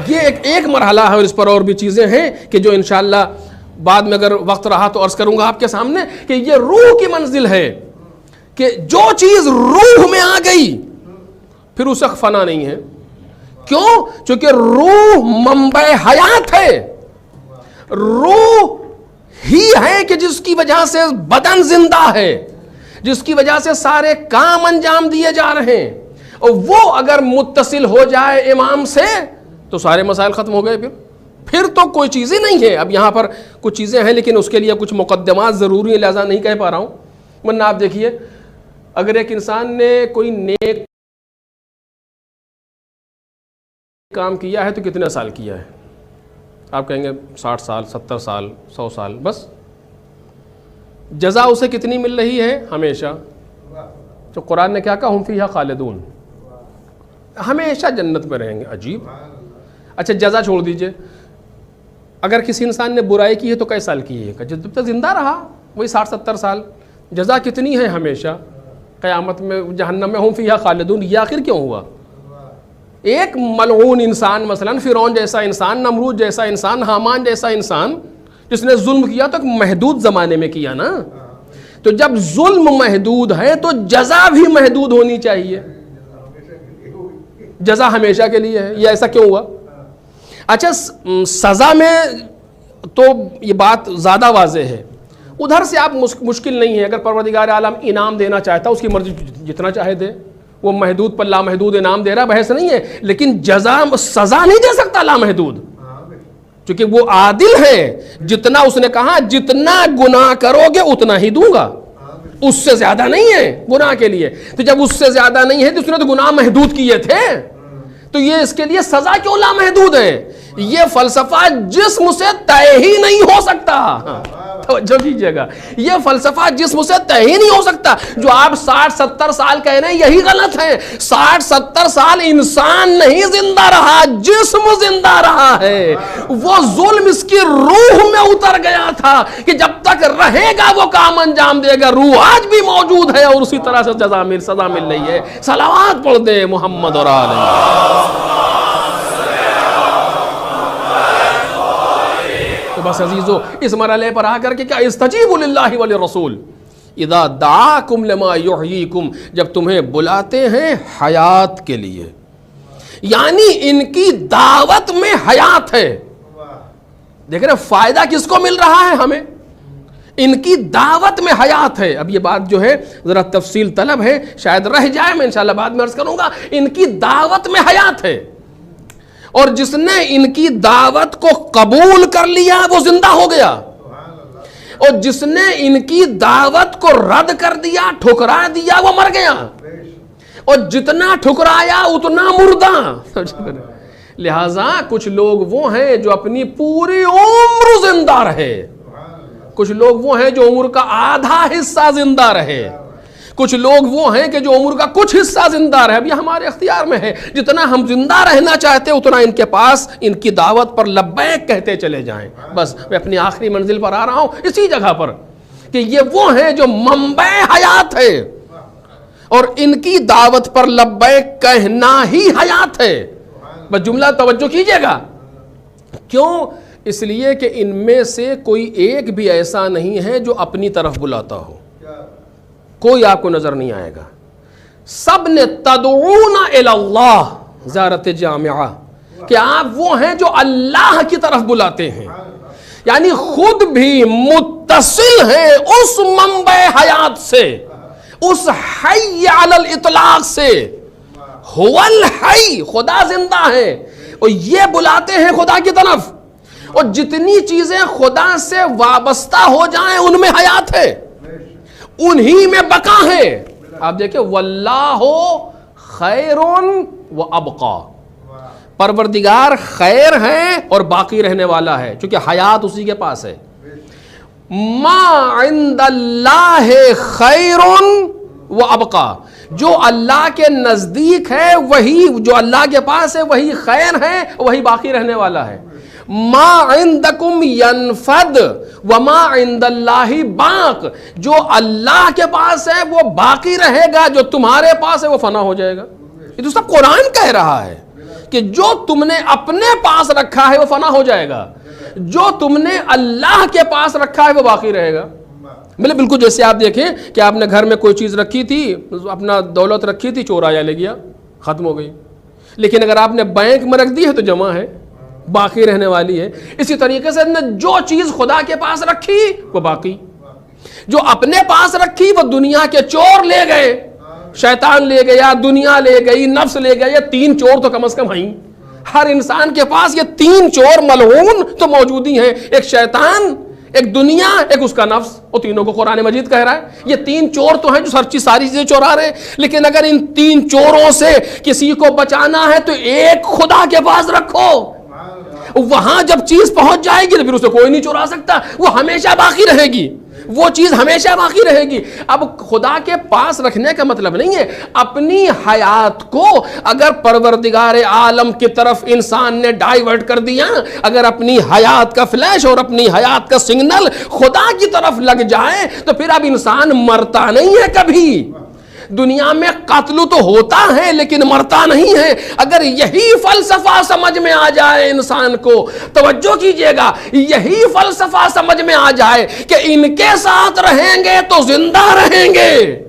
یہ ایک مرحلہ ہے، اور اس پر اور بھی چیزیں ہیں کہ جو انشاءاللہ بعد میں اگر وقت رہا تو عرض کروں گا آپ کے سامنے کہ یہ روح کی منزل ہے کہ جو چیز روح میں آ گئی پھر اسے فنا نہیں ہے. کیوں؟ چونکہ روح منبع حیات ہے، روح ہی ہے کہ جس کی وجہ سے بدن زندہ ہے، جس کی وجہ سے سارے کام انجام دیے جا رہے ہیں. اور وہ اگر متصل ہو جائے امام سے تو سارے مسائل ختم ہو گئے. پھر تو کوئی چیزیں نہیں ہے. اب یہاں پر کچھ چیزیں ہیں لیکن اس کے لیے کچھ مقدمات ضروری ہیں، لہذا نہیں کہہ پا رہا ہوں. ورنہ آپ دیکھیے اگر ایک انسان نے کوئی نیک کام کیا ہے تو کتنے سال کیا ہے؟ آپ کہیں گے 60 سال 70 سال 100 سال. بس جزا اسے کتنی مل رہی ہے؟ ہمیشہ. تو قرآن نے کیا کہا؟ ہم فیہا خالدون، ہمیشہ جنت میں رہیں گے. عجیب. اچھا جزا چھوڑ دیجئے، اگر کسی انسان نے برائی کی ہے تو کئی سال کی ہے؟ جب تک زندہ رہا وہی 60 70 سال. جزا کتنی ہے؟ ہمیشہ. قیامت میں جہنم میں ہم فیہا خالدون. یہ آخر کیوں ہوا؟ ایک ملعون انسان، مثلا فرعون جیسا انسان، نمرود جیسا انسان، حامان جیسا انسان، جس نے ظلم کیا تو ایک محدود زمانے میں کیا نا. تو جب ظلم محدود ہے تو جزا بھی محدود ہونی چاہیے. جزا ہمیشہ کے لیے ہے. یہ ایسا کیوں ہوا؟ اچھا سزا میں تو یہ بات زیادہ واضح ہے. ادھر سے آپ مشکل نہیں ہے. اگر پروردگار عالم انعام دینا چاہتا اس کی مرضی، جتنا چاہے دے. وہ محدود پر لامحدود انعام دے رہا، بحث نہیں ہے. لیکن سزا نہیں دے سکتا لامحدود، چونکہ وہ عادل ہے. جتنا اس نے کہا جتنا گناہ کرو گے اتنا ہی دوں گا، اس سے زیادہ نہیں ہے گناہ کے لیے. تو جب اس سے زیادہ نہیں ہے تو اس نے تو گناہ محدود کیے تھے، تو یہ اس کے لیے سزا کیوں لامحدود ہے؟ یہ فلسفہ جسم سے طے ہی نہیں ہو سکتا. توجہ کیجئے گا، یہ فلسفہ جسم سے طے ہی نہیں ہو سکتا. جو آپ 60 70 سال کہہ رہے ہیں یہی غلط ہے. 60 70 سال انسان نہیں زندہ رہا، جسم زندہ رہا ہے. وہ ظلم اس کی روح میں اتر گیا تھا کہ جب تک رہے گا وہ کام انجام دے گا. روح آج بھی موجود ہے اور اسی طرح سے سزا مل رہی ہے. صلوات پڑھ دے محمد اور آلہ. بس عزیزو اس مرحلے پر آ کر کے کیا استجیبوا للہ وللرسول اذا دعاکم لما یحییکم، جب تمہیں بلاتے ہیں حیات کے لیے. یعنی ان کی دعوت میں حیات ہے. دیکھ رہے فائدہ کس کو مل رہا ہے؟ ہمیں. ان کی دعوت میں حیات ہے. اب یہ بات جو ہے ذرا تفصیل طلب ہے, شاید رہ جائے, میں انشاءاللہ بعد میں عرض کروں گا. ان کی دعوت میں حیات ہے, اور جس نے ان کی دعوت کو قبول کر لیا وہ زندہ ہو گیا, اور جس نے ان کی دعوت کو رد کر دیا, ٹھکرا دیا, وہ مر گیا, اور جتنا ٹھکرایا اتنا مردہ. لہذا کچھ لوگ وہ ہیں جو اپنی پوری عمر زندہ رہے, کچھ لوگ وہ ہیں جو عمر کا آدھا حصہ زندہ رہے, کچھ لوگ وہ ہیں کہ جو عمر کا کچھ حصہ زندہ رہے. اب یہ ہمارے اختیار میں ہے, جتنا ہم زندہ رہنا چاہتے اتنا ان کے پاس ان کی دعوت پر لبیک کہتے چلے جائیں. بس میں اپنی آخری منزل پر آ رہا ہوں اسی جگہ پر کہ یہ وہ ہیں جو منبع حیات ہے, اور ان کی دعوت پر لبیک کہنا ہی حیات ہے. بس جملہ توجہ کیجئے گا. کیوں؟ اس لیے کہ ان میں سے کوئی ایک بھی ایسا نہیں ہے جو اپنی طرف بلاتا ہو, کوئی آپ کو نظر نہیں آئے گا. سب نے تدعون الی اللہ زیارت جامعہ, کہ آپ وہ ہیں جو اللہ کی طرف بلاتے ہیں, یعنی خود بھی متصل ہیں اس منبع حیات سے, اس حی علی الاطلاق سے. هو الحی, خدا زندہ ہے, اور یہ بلاتے ہیں خدا کی طرف, اور جتنی چیزیں خدا سے وابستہ ہو جائیں ان میں حیات ہے, انہی میں بقا ہے. آپ دیکھیں واللہ خیر و ابقا, پروردگار خیر ہے اور باقی رہنے والا ہے, چونکہ حیات اسی کے پاس ہے. ما عند اللہ خیر و ابقا, جو اللہ کے نزدیک ہے وہی, جو اللہ کے پاس ہے وہی خیر ہے, وہی باقی رہنے والا ہے. ما عندکم ینفد وما عند اللہ باق, جو اللہ کے پاس ہے وہ باقی رہے گا, جو تمہارے پاس ہے وہ فنا ہو جائے گا. یہ تو سب قرآن کہہ رہا ہے کہ جو تم نے اپنے پاس رکھا ہے وہ فنا ہو جائے گا, جو تم نے اللہ کے پاس رکھا ہے وہ باقی رہے گا. بالکل جیسے آپ دیکھیں کہ آپ نے گھر میں کوئی چیز رکھی تھی, اپنا دولت رکھی تھی, چور آیا لے گیا, ختم ہو گئی. لیکن اگر آپ نے بینک میں رکھ دی ہے تو جمع ہے, باقی رہنے والی ہے. اسی طریقے سے جو چیز خدا کے پاس رکھی وہ باقی, جو اپنے پاس رکھی وہ دنیا کے چور لے گئے, شیطان لے گیا, دنیا لے گئی, نفس لے گیا. یہ تین چور تو کم از کم ہیں, ہر انسان کے پاس یہ تین چور ملعون تو موجود ہی ہیں, ایک شیطان, ایک دنیا, ایک اس کا نفس, اور تینوں کو قرآن مجید کہہ رہا ہے یہ تین چور تو ہیں جو ساری چیزیں چورا رہے ہیں. لیکن اگر ان تین چوروں سے کسی کو بچانا ہے تو ایک خدا کے پاس رکھو, وہاں جب چیز پہنچ جائے گی تو پھر اسے کوئی نہیں چورا سکتا, وہ ہمیشہ باقی رہے گی, وہ چیز ہمیشہ باقی رہے گی. اب خدا کے پاس رکھنے کا مطلب نہیں ہے اپنی حیات کو اگر پروردگار عالم کی طرف انسان نے ڈائیورٹ کر دیا, اگر اپنی حیات کا فلیش اور اپنی حیات کا سگنل خدا کی طرف لگ جائے تو پھر اب انسان مرتا نہیں ہے کبھی. دنیا میں قتل تو ہوتا ہے لیکن مرتا نہیں ہے. اگر یہی فلسفہ سمجھ میں آ جائے انسان کو, توجہ کیجئے گا, یہی فلسفہ سمجھ میں آ جائے کہ ان کے ساتھ رہیں گے تو زندہ رہیں گے,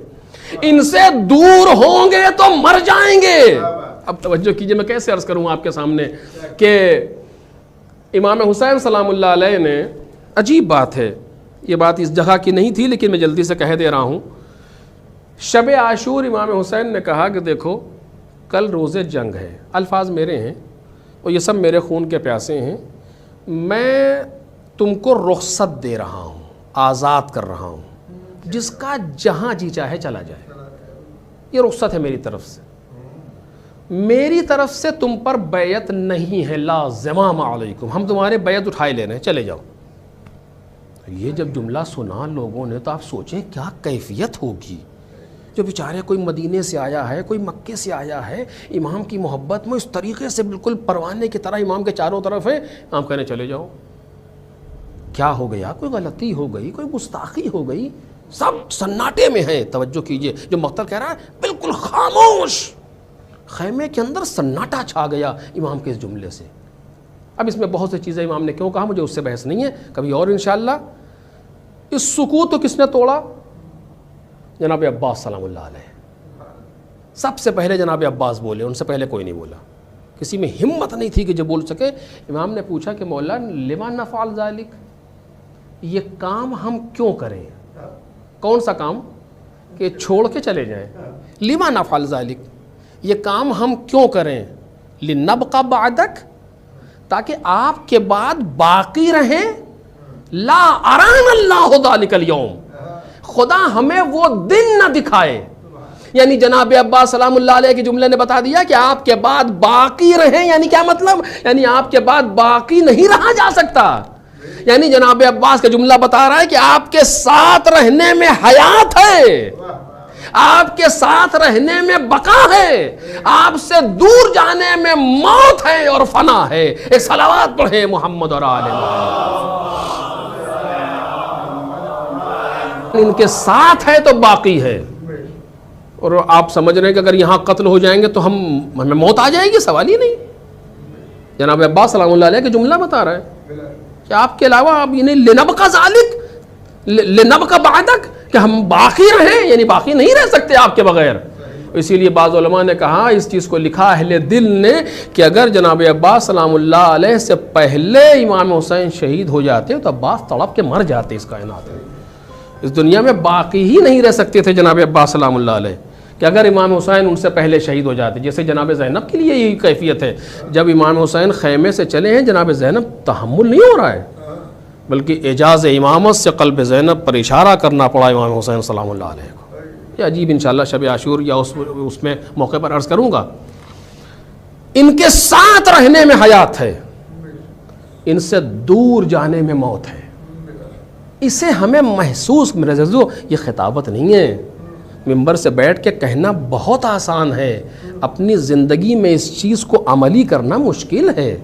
ان سے دور ہوں گے تو مر جائیں گے. اب توجہ کیجئے, میں کیسے عرض کروں آپ کے سامنے کہ امام حسین سلام اللہ علیہ نے, عجیب بات ہے, یہ بات اس جگہ کی نہیں تھی لیکن میں جلدی سے کہہ دے رہا ہوں. شب عاشور امام حسین نے کہا کہ دیکھو کل روز جنگ ہے, الفاظ میرے ہیں اور یہ سب میرے خون کے پیاسے ہیں, میں تم کو رخصت دے رہا ہوں, آزاد کر رہا ہوں, جس کا جہاں جی چاہے چلا جائے. یہ رخصت ہے میری طرف سے تم پر بیعت نہیں ہے, لا زمام علیکم, ہم تمہارے بیعت اٹھائے لے رہے ہیں, چلے جاؤ. یہ جب جملہ سنا لوگوں نے تو آپ سوچیں کیا کیفیت ہوگی. جو بیچارے کوئی مدینے سے آیا ہے, کوئی مکے سے آیا ہے, امام کی محبت میں اس طریقے سے بالکل پروانے کی طرح امام کے چاروں طرف ہے, آپ کہنے چلے جاؤ. کیا ہو گیا, کوئی غلطی ہو گئی, کوئی گستاخی ہو گئی, سب سناٹے میں ہیں. توجہ کیجئے, جو مختار کہہ رہا ہے بالکل خاموش, خیمے کے اندر سناٹا چھا گیا امام کے اس جملے سے. اب اس میں بہت سی چیزیں امام نے کیوں کہا مجھے اس سے بحث نہیں ہے, کبھی اور انشاءاللہ. اس سکوت کو کس نے توڑا؟ جناب عباس سلام اللہ علیہ. سب سے پہلے جناب عباس بولے, ان سے پہلے کوئی نہیں بولا. کسی میں ہمت نہیں تھی کہ جو بول سکے. امام نے پوچھا کہ مولا لما نفعل ذالک, یہ کام ہم کیوں کریں؟ کون سا کام؟ کہ چھوڑ کے چلے جائیں. لما نفعل ذالک, یہ کام ہم کیوں کریں؟ لنبقى بعدک, تاکہ آپ کے بعد باقی رہیں. لا ارانا اللہ ذالک اليوم, خدا ہمیں وہ دن نہ دکھائے. یعنی جناب عباس سلام اللہ علیہ کے جملے نے بتا دیا کہ آپ کے بعد باقی رہیں. یعنی کیا مطلب؟ یعنی آپ کے بعد باقی نہیں رہا جا سکتا. یعنی جناب عباس کا جملہ بتا رہا ہے کہ آپ کے ساتھ رہنے میں حیات ہے, آپ کے ساتھ رہنے میں بقا ہے, آپ سے دور جانے میں موت ہے اور فنا ہے. ایک صلوات پڑھیں محمد اور آل محمد. ان کے ساتھ ہے تو باقی ہے. اور آپ سمجھ رہے ہیں کہ اگر یہاں قتل ہو جائیں گے تو ہمیں موت آ جائے گی؟ سوال ہی نہیں. جناب عباس سلام اللہ علیہ کے جملہ بتا رہا ہے کہ آپ کے علاوہ آپ انہیں لنبقى ذالک, لنبقى بعدک, کہ ہم باقی رہیں, یعنی باقی نہیں رہ سکتے آپ کے بغیر. اسی لیے بعض علماء نے کہا, اس چیز کو لکھا اہل دل نے, کہ اگر جناب عباس سلام اللہ علیہ سے پہلے امام حسین شہید ہو جاتے تو عباس تڑپ کے مر جاتے اس کائنات میں. اس دنیا میں باقی ہی نہیں رہ سکتے تھے جناب عباس سلام اللہ علیہ, کہ اگر امام حسین ان سے پہلے شہید ہو جاتے. جیسے جناب زینب کے لیے یہی کیفیت ہے, جب امام حسین خیمے سے چلے ہیں جناب زینب تحمل نہیں ہو رہا ہے, بلکہ اعجاز امامت سے قلب زینب پر اشارہ کرنا پڑا امام حسین سلام اللہ علیہ کو. یہ عجیب انشاءاللہ شب عاشور یا اس میں موقع پر عرض کروں گا. ان کے ساتھ رہنے میں حیات ہے, ان سے دور جانے میں موت ہے. اسے ہمیں محسوس, میرے عزیزو یہ خطابت نہیں ہے, ممبر سے بیٹھ کے کہنا بہت آسان ہے, اپنی زندگی میں اس چیز کو عملی کرنا مشکل ہے.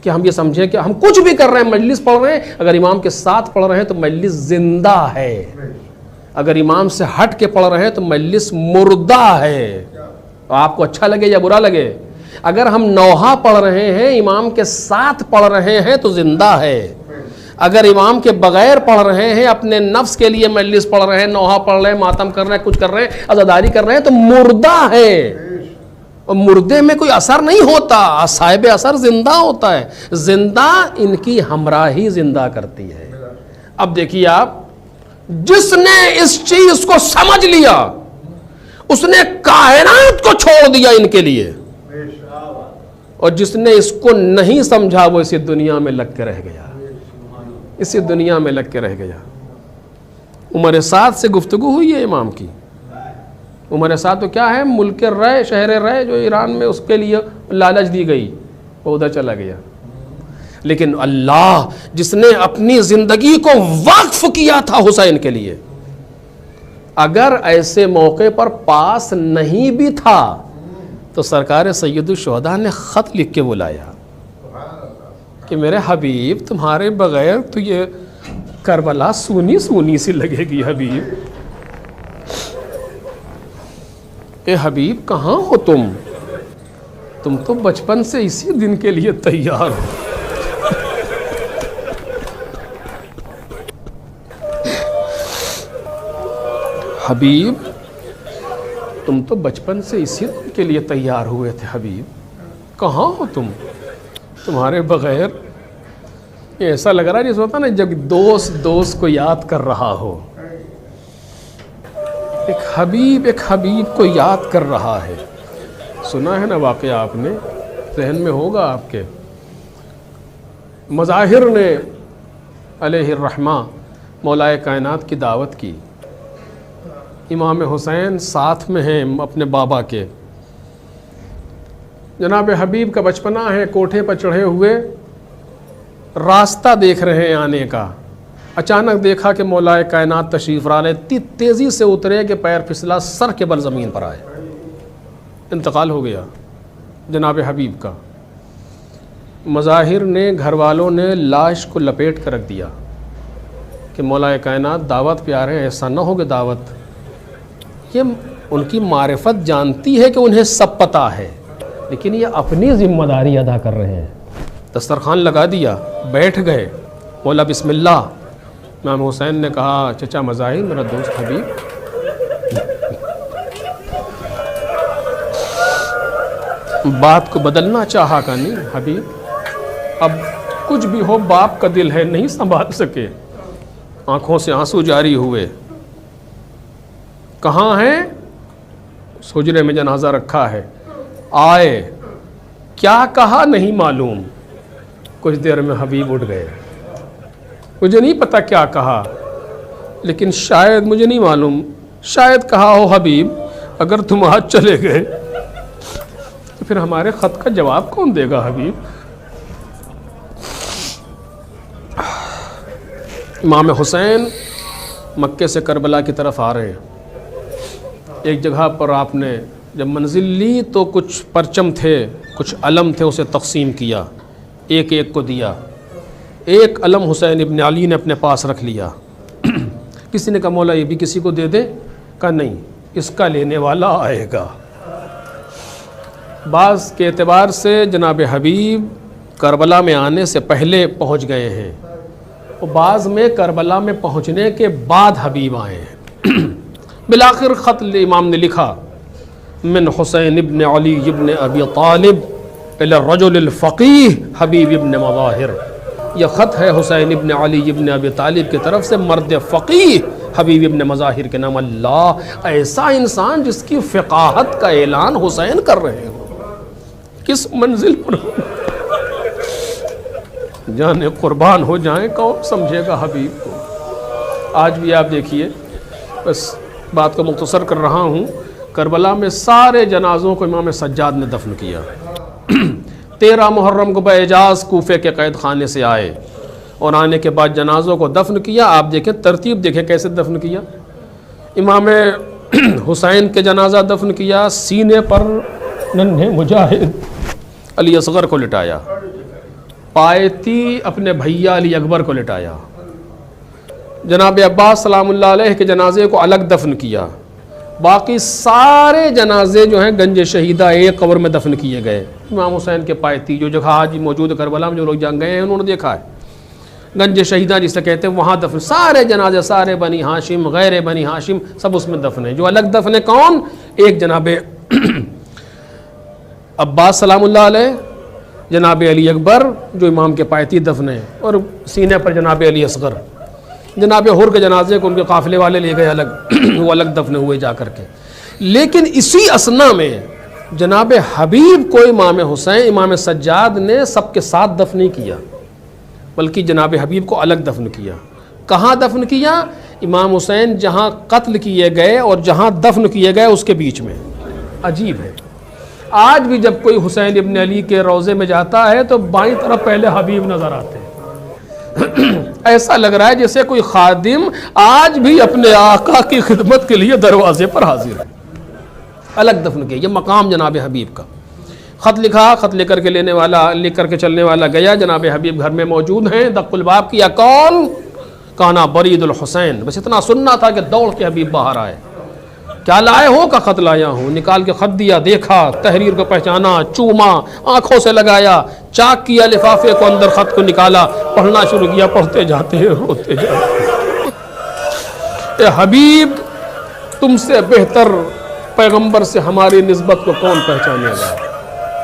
کہ ہم یہ سمجھیں کہ ہم کچھ بھی کر رہے ہیں, مجلس پڑھ رہے ہیں, اگر امام کے ساتھ پڑھ رہے ہیں تو مجلس زندہ ہے, اگر امام سے ہٹ کے پڑھ رہے ہیں تو مجلس مردہ ہے. آپ کو اچھا لگے یا برا لگے, اگر ہم نوحہ پڑھ رہے ہیں امام کے ساتھ پڑھ رہے ہیں تو زندہ ہے, اگر امام کے بغیر پڑھ رہے ہیں, اپنے نفس کے لیے مجلس پڑھ رہے ہیں, نوحہ پڑھ رہے ہیں, ماتم کر رہے ہیں, کچھ کر رہے ہیں, عزاداری کر رہے ہیں, تو مردہ ہے. اور مردے میں کوئی اثر نہیں ہوتا, صاحب اثر زندہ ہوتا ہے. زندہ ان کی ہمراہی زندہ کرتی ہے. اب دیکھیے آپ, جس نے اس چیز کو سمجھ لیا اس نے کائنات کو چھوڑ دیا ان کے لیے, اور جس نے اس کو نہیں سمجھا وہ اسی دنیا میں لگ کے رہ گیا, اسی دنیا میں لگ کے رہ گیا. عمر سعد سے گفتگو ہوئی ہے امام کی. عمر سعد تو کیا ہے, ملک رے, شہر رے جو ایران میں اس کے لیے لالچ دی گئی, وہ ادھر چلا گیا. لیکن اللہ جس نے اپنی زندگی کو وقف کیا تھا حسین کے لیے, اگر ایسے موقع پر پاس نہیں بھی تھا تو سرکار سید الشہداء نے خط لکھ کے بلایا کہ میرے حبیب تمہارے بغیر تو یہ کربلا سونی سونی سی لگے گی. حبیب, اے حبیب کہاں ہو تم تو بچپن سے اسی دن کے لیے تیار ہو. حبیب تم تو بچپن سے اسی دن کے لیے تیار ہوئے تھے. حبیب کہاں ہو تمہارے بغیر یہ ایسا لگ رہا ہے جیسے ہوتا نا جب دوست کو یاد کر رہا ہو. ایک حبیب کو یاد کر رہا ہے. سنا ہے نا واقعہ, آپ نے ذہن میں ہوگا آپ کے. مظاہر نے علیہ الرحمہ مولائے کائنات کی دعوت کی. امام حسین ساتھ میں ہیں اپنے بابا کے. جناب حبیب کا بچپنا ہے, کوٹھے پر چڑھے ہوئے راستہ دیکھ رہے ہیں آنے کا. اچانک دیکھا کہ مولائے کائنات تشریف لا رہے, اتنی تیزی سے اترے کہ پیر پھسلا, سر کے بل زمین پر آئے. انتقال ہو گیا جناب حبیب کا. مظاہر نے, گھر والوں نے لاش کو لپیٹ کر رکھ دیا کہ مولائے کائنات دعوت پہ آ رہے ہیں, ایسا نہ ہو کہ دعوت. یہ ان کی معرفت جانتی ہے کہ انہیں سب پتہ ہے, لیکن یہ اپنی ذمہ داری ادا کر رہے ہیں. دسترخوان لگا دیا, بیٹھ گئے, بولا بسم اللہ. امام حسین نے کہا چچا مظاہر, میرا دوست حبیب, بات کو بدلنا چاہا کا نہیں حبیب، اب کچھ بھی ہو باپ کا دل ہے نہیں سنبھال سکے، آنکھوں سے آنسو جاری ہوئے۔ کہاں ہیں؟ اس حجرے میں جنازہ رکھا ہے، آئے، کیا کہا نہیں معلوم، کچھ دیر میں حبیب اٹھ گئے۔ مجھے نہیں پتا کیا کہا، لیکن شاید، مجھے نہیں معلوم، شاید کہا ہو حبیب اگر تم آج چلے گئے تو پھر ہمارے خط کا جواب کون دے گا حبیب؟ امام حسین مکے سے کربلا کی طرف آ رہے ہیں، ایک جگہ پر آپ نے جب منزل لی تو کچھ پرچم تھے، کچھ علم تھے، اسے تقسیم کیا، ایک ایک کو دیا۔ ایک علم حسین ابن علی نے اپنے پاس رکھ لیا۔ کسی نے کہا مولا یہ بھی کسی کو دے دے، کہا نہیں، اس کا لینے والا آئے گا۔ بعض کے اعتبار سے جناب حبیب کربلا میں آنے سے پہلے پہنچ گئے ہیں، اور بعض میں کربلا میں پہنچنے کے بعد حبیب آئے ہیں۔ بالآخر خط امام نے لکھا، من حسین ابن علی ابن ابی طالب الی الرجل الفقیہ حبیب ابن مظاہر۔ یہ خط ہے حسین ابن علی ابن ابی طالب کی طرف سے مرد فقیہ حبیب ابن مظاہر کے نام۔ اللہ، ایسا انسان جس کی فقاہت کا اعلان حسین کر رہے ہو، کس منزل پر جانے قربان ہو جائیں، کون سمجھے گا حبیب کو؟ آج بھی آپ دیکھیے، بس بات کو مختصر کر رہا ہوں، کربلا میں سارے جنازوں کو امام سجاد نے دفن کیا۔ 13 محرم کو باعجاز کوفے کے قید خانے سے آئے اور آنے کے بعد جنازوں کو دفن کیا۔ آپ دیکھیں ترتیب، دیکھیں کیسے دفن کیا۔ امام حسین کے جنازہ دفن کیا، سینے پر ننھے مجاہد علی اصغر کو لٹایا، پایتی اپنے بھیا علی اکبر کو لٹایا۔ جناب عباس سلام اللہ علیہ کے جنازے کو الگ دفن کیا۔ باقی سارے جنازے جو ہیں گنج شہیدہ ایک قبر میں دفن کیے گئے۔ امام حسین کے پایتی جو جگہ آج موجود ہے کربلا میں، جو لوگ جان گئے ہیں انہوں نے دیکھا ہے، گنج شہیدہ جسے کہتے ہیں، وہاں دفن سارے جنازے، سارے بنی ہاشم غیر بنی ہاشم سب اس میں دفن ہیں۔ جو الگ دفن ہے کون؟ ایک جناب عباس سلام اللہ علیہ، جناب علی اکبر جو امام کے پایتی دفن ہیں، اور سینے پر جناب علی اصغر۔ جناب حر کے جنازے کو ان کے قافلے والے لے گئے الگ، وہ الگ دفن ہوئے جا کر کے۔ لیکن اسی اثنا میں جناب حبیب کو امام حسین، امام سجاد نے سب کے ساتھ دفن نہیں کیا، بلکہ جناب حبیب کو الگ دفن کیا۔ کہاں دفن کیا؟ امام حسین جہاں قتل کیے گئے اور جہاں دفن کیے گئے اس کے بیچ میں۔ عجیب ہے، آج بھی جب کوئی حسین ابن علی کے روضے میں جاتا ہے تو بائیں طرف پہلے حبیب نظر آتے ہیں۔ ایسا لگ رہا ہے جیسے کوئی خادم آج بھی اپنے آقا کی خدمت کے لیے دروازے پر حاضر ہے۔ الگ دفن کیا، یہ مقام جناب حبیب کا۔ خط لکھا، خط لے کر کے لکھ کر کے چلنے والا گیا، جناب حبیب گھر میں موجود ہیں، دق الباب کیا، کون؟ کانا برید الحسین۔ بس اتنا سننا تھا کہ دوڑ کے حبیب باہر آئے۔ کیا لائے ہو؟ کا خط لایا ہوں۔ نکال کے خط دیا، دیکھا، تحریر کو پہچانا، چوما، آنکھوں سے لگایا، چاک کیا لفافے کو، اندر خط کو نکالا، پڑھنا شروع کیا، پڑھتے جاتے ہیں، روتے جاتے۔ اے حبیب، تم سے بہتر پیغمبر سے ہماری نسبت کو کون پہچانے گا؟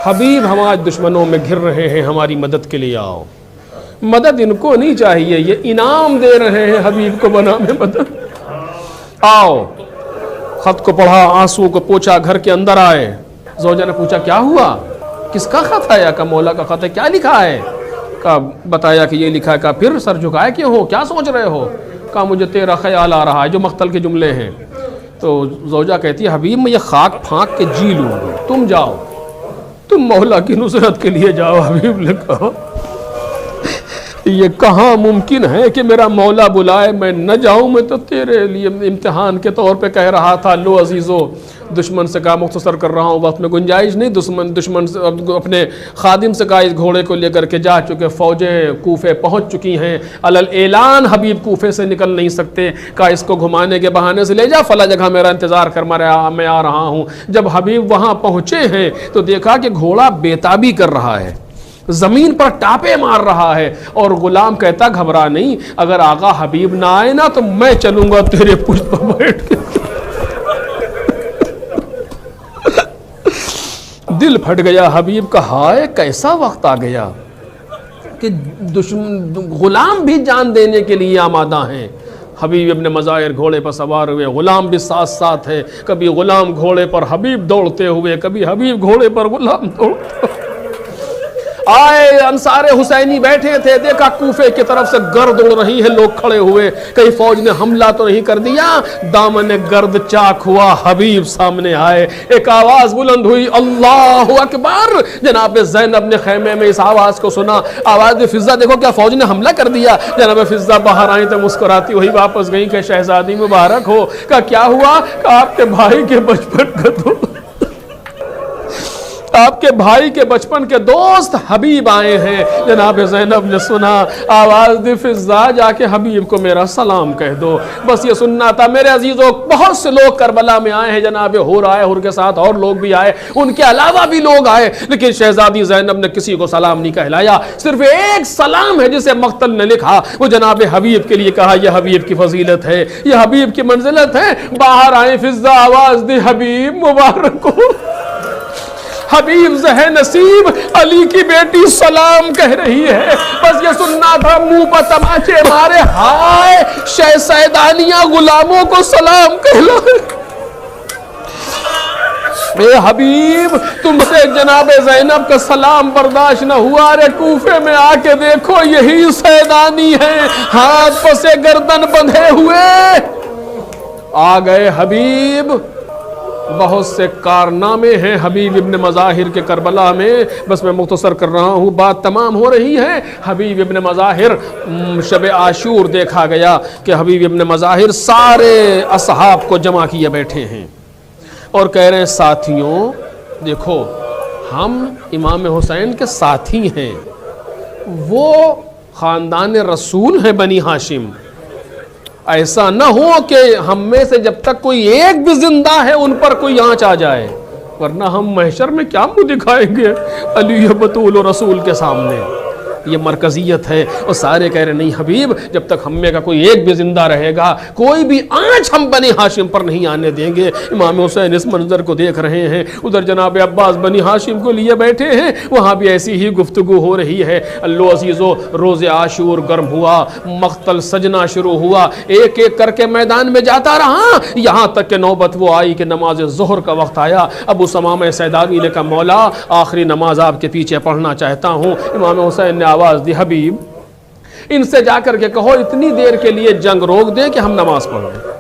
حبیب، ہم آج دشمنوں میں گھر رہے ہیں، ہماری مدد کے لیے آؤ۔ مدد ان کو نہیں چاہیے، یہ انعام دے رہے ہیں حبیب کو بنا میں مدد۔ آؤ۔ خط کو پڑھا، آنسو کو پوچھا، گھر کے اندر آئے۔ زوجہ نے پوچھا کیا ہوا؟ کس کا خط آیا؟ کا مولا کا خط ہے، کیا لکھا ہے؟ کا بتایا کہ یہ لکھا ہے۔ کا پھر سر جھکائے کیوں ہو؟ کیا سوچ رہے ہو؟ کا مجھے تیرا خیال آ رہا ہے، جو مقتل کے جملے ہیں۔ تو زوجہ کہتی ہے حبیب میں یہ خاک پھانک کے جی لوں گی، تم جاؤ، تم مولا کی نصرت کے لیے جاؤ۔ حبیب نے کہا یہ کہاں ممکن ہے کہ میرا مولا بلائے میں نہ جاؤں؟ میں تو تیرے لیے امتحان کے طور پہ کہہ رہا تھا۔ لو عزیزو، دشمن سے کہا، مختصر کر رہا ہوں، وقت میں گنجائش نہیں، دشمن سے اپنے خادم سے کہا اس گھوڑے کو لے کر کے جا چکے، فوجیں کوفے پہنچ چکی ہیں، علل اعلان حبیب کوفے سے نکل نہیں سکتے، کہا اس کو گھمانے کے بہانے سے لے جا، فلاں جگہ میرا انتظار کر، میں آ رہا ہوں۔ جب حبیب وہاں پہنچے ہیں تو دیکھا کہ گھوڑا بےتابی کر رہا ہے، زمین پر ٹاپے مار رہا ہے، اور غلام کہتا گھبرا نہیں، اگر آقا حبیب نہ آئے نا تو میں چلوں گا تیرے پشت پر بیٹھ کے۔ دل پھٹ گیا حبیب کا، ہائے کیسا وقت آ گیا کہ غلام بھی جان دینے کے لیے آمادہ ہیں۔ حبیب ابن مظاہر گھوڑے پر سوار ہوئے، غلام بھی ساتھ ساتھ ہے، کبھی غلام گھوڑے پر حبیب دوڑتے ہوئے، کبھی حبیب گھوڑے پر غلام دوڑتے ہوئے۔ آئے انصار حسینی بیٹھے تھے، دیکھا کوفے کی طرف سے گرد اڑ رہی ہے، لوگ کھڑے ہوئے، کہیں فوج نے حملہ تو نہیں کر دیا؟ دامن گرد چاک ہوا، حبیب سامنے آئے، ایک آواز بلند ہوئی، اللہ اکبر۔ جناب زینب نے خیمے میں اس آواز کو سنا، آواز فضہ دیکھو کیا فوج نے حملہ کر دیا؟ جناب فضہ باہر آئیں تو مسکراتی ہوئی واپس گئیں کہ شہزادی مبارک ہو۔ کہا کیا ہوا؟ کہا آپ کے بھائی کے بچپن کا دوست، آپ کے بھائی کے بچپن کے دوست حبیب آئے ہیں۔ جناب زینب نے سنا، آواز دی فضہ جا کے حبیب کو میرا سلام کہہ دو۔ بس یہ سننا تھا میرے عزیزوں، بہت سے لوگ کربلا میں آئے ہیں، جناب حور آئے، حور کے ساتھ اور لوگ بھی آئے، ان کے علاوہ بھی لوگ آئے، لیکن شہزادی زینب نے کسی کو سلام نہیں کہلایا، صرف ایک سلام ہے جسے مقتل نے لکھا، وہ جناب حبیب کے لیے کہا، یہ حبیب کی فضیلت ہے، یہ حبیب کی منزلت ہے۔ باہر آئے فضہ، آواز دی حبیب مبارک ہو، حبیب زہ نصیب علی کی بیٹی سلام کہہ رہی ہے۔ بس یہ سننا تھا، منہ پر تماچے مارے، ہائے شہ سیدانیہ غلاموں کو سلام کہلائے۔ اے حبیب تم سے جناب زینب کا سلام برداشت نہ ہوا، رے کوفے میں آ کے دیکھو یہی سیدانی ہے، ہاتھ پسے گردن بندھے ہوئے آ گئے حبیب۔ بہت سے کارنامے ہیں حبیب ابن مظاہر کے کربلا میں، بس میں مختصر کر رہا ہوں، بات تمام ہو رہی ہے۔ حبیب ابن مظاہر شب عاشور دیکھا گیا کہ حبیب ابن مظاہر سارے اصحاب کو جمع کیے بیٹھے ہیں اور کہہ رہے ہیں ساتھیوں دیکھو ہم امام حسین کے ساتھی ہیں، وہ خاندان رسول ہیں بنی ہاشم، ایسا نہ ہو کہ ہم میں سے جب تک کوئی ایک بھی زندہ ہے ان پر کوئی آنچ آ جائے، ورنہ ہم محشر میں کیا منہ دکھائیں گے علی بطول و رسول کے سامنے۔ یہ مرکزیت ہے، اور سارے کہہ رہے نہیں حبیب جب تک ہم میں کا کوئی ایک بھی زندہ رہے گا کوئی بھی آنچ ہم بنی ہاشم پر نہیں آنے دیں گے۔ امام حسین اس منظر کو دیکھ رہے ہیں، ادھر جناب عباس بنی ہاشم کو لیے بیٹھے ہیں، وہاں بھی ایسی ہی گفتگو ہو رہی ہے۔ اللہ عزیزو روز عاشور گرم ہوا، مقتل سجنا شروع ہوا، ایک ایک کر کے میدان میں جاتا رہا، یہاں تک کہ نوبت وہ آئی کہ نماز ظہر کا وقت آیا۔ ابو ثمامہ سیدانی نے کہا مولا آخری نماز آپ کے پیچھے پڑھنا چاہتا ہوں۔ امام حسین نے آواز دی حبیب ان سے جا کر کے کہو اتنی دیر کے لیے جنگ روک دیں کہ ہم نماز پڑھ لیں۔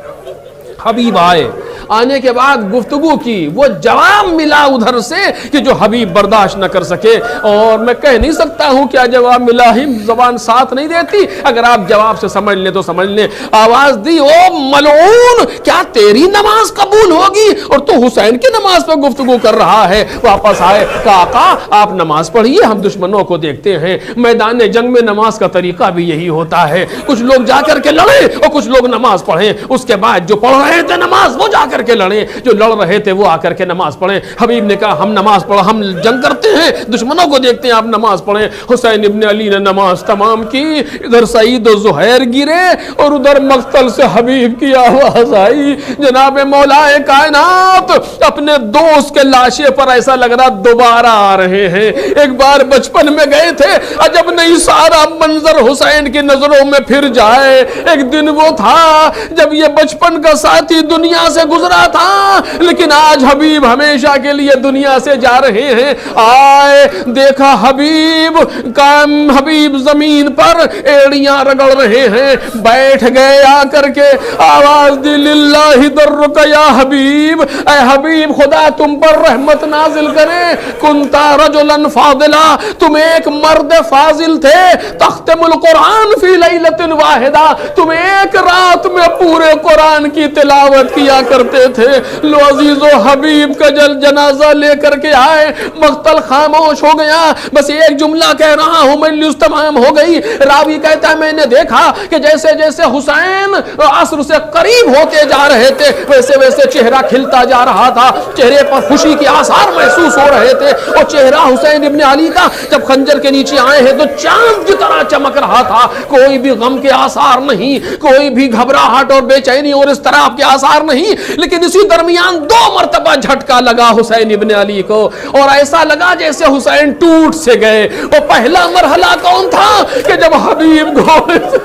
حبیب آئے، آنے کے بعد گفتگو کی، وہ جواب ملا ادھر سے کہ جو حبیب برداشت نہ کر سکے، اور میں کہہ نہیں سکتا ہوں کیا جواب ملا ہی، زبان ساتھ نہیں دیتی، اگر آپ جواب سے سمجھ لیں تو سمجھ لیں۔ آواز دی او ملعون کیا تیری نماز قبول ہوگی اور تو حسین کی نماز پہ گفتگو کر رہا ہے؟ واپس آئے، کہا آقا آپ نماز پڑھیے، ہم دشمنوں کو دیکھتے ہیں۔ میدان جنگ میں نماز کا طریقہ بھی یہی ہوتا ہے، کچھ لوگ جا کر کے لڑیں اور کچھ لوگ نماز پڑھیں، اس کے بعد جو پڑھ رہے تھے نماز وہ جا کر کے لڑیں، جو لڑ رہے تھے وہ آ کر کے نماز پڑھیں۔ حبیب نے کہا ہم نماز پڑھا، ہم جنگ کرتے ہیں، دشمنوں کو دیکھتے ہیں، آپ نماز پڑھیں۔ حسین ابن علی نے نماز تمام کی، ادھر سعید و زہیر گرے اور ادھر مقتل سے حبیب کی آواز آئی، جناب مولا کائنات اپنے دوست کے لاشے پر ایسا لگ رہا دوبارہ آ رہے ہیں، ایک بار بچپن میں گئے تھے، عجب نہیں سارا منظر حسین کی نظروں میں پھر جائے۔ ایک دن وہ تھا جب یہ بچپن کا ساتھی دنیا سے گزرا تھا، لیکن آج حبیب ہمیشہ کے لیے دنیا سے جا رہے ہیں۔ آئے دیکھا حبیب کام، حبیب زمین پر ایڑیاں رگڑ رہے ہیں، بیٹھ گئے آ کر کے، آواز دی للہ درک یا حبیب، اے حبیب خدا تم پر رحمت نازل کرے، کنتا رجلا فاضلا تم ایک مرد فاضل تھے، تختم القرآن فی لیلۃ واحدہ تم ایک رات میں پورے قرآن کی تلاوت کیا کرتے تھے۔ لو عزیز و حبیب کا جنازہ لے کر کے آئے، مقتل خاموش ہو گیا، بس ایک جملہ کہہ رہا ہوں مجلس تمام ہو گئی۔ راوی کہتا ہے میں نے دیکھا کہ جیسے جیسے حسین عصر سے قریب ہوتے جا رہے تھے ویسے ویسے چہرہ کھلتا جا رہا تھا، چہرے پر خوشی کے آثار محسوس ہو رہے تھے، اور چہرہ حسین ابن علی کا جب خنجر کے نیچے آئے ہیں تو چاند کی طرح چمک رہا تھا، کوئی بھی غم کے آثار نہیں، کوئی بھی گھبراہٹ اور بے چینی اور اضطراب کے آثار نہیں، لیکن اسی درمیان 2 مرتبہ جھٹکا لگا حسین ابن علی کو، اور ایسا لگا جیسے حسین ٹوٹ سے گئے۔ وہ پہلا مرحلہ کون تھا کہ جب حبیب گھوڑے سے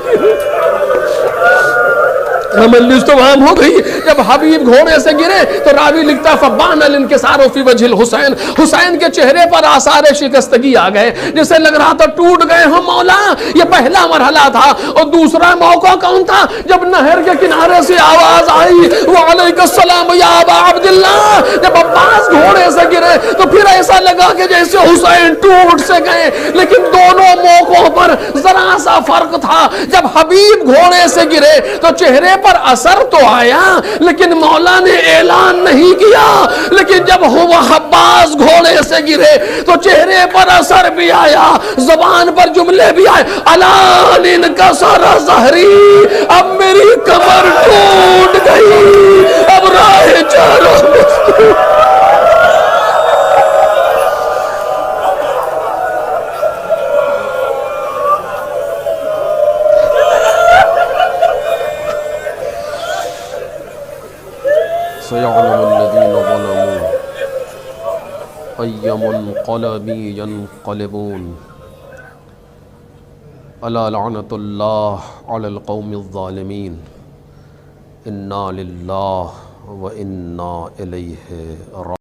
استفہام ہو گئی، جب حبیب گھوڑے سے گرے تو راوی لکھتا فبان الانکسار فی وجہ الحسین، حسین کے چہرے پر آثار شکستگی آ گئے، جسے لگ رہا تھا ٹوٹ گئے ہم مولا۔ یہ پہلا مرحلہ تھا۔ اور دوسرا موقع کون تھا؟ جب نہر کے کنارے سے آواز آئی وعلیک السلام یا ابا عبداللہ، جب عباس گھوڑے سے گرے تو پھر ایسا لگا کہ جیسے حسین ٹوٹ سے گئے۔ لیکن دونوں موقعوں پر ذرا سا فرق تھا، جب حبیب گھوڑے سے گرے تو چہرے پر اثر تو آیا لیکن مولا نے اعلان نہیں کیا، لیکن جب ہوا عباس گھوڑے سے گرے تو چہرے پر اثر بھی آیا، زبان پر جملے بھی آئے، الان انکسر ظہری، اب میری کمر ٹوٹ گئی، اب راہ چاروں سيعلم الذين ظلموا أي منقلب ينقلبون ألا لعنة الله على القوم الظالمين إنا لله وإنا إليه راجعون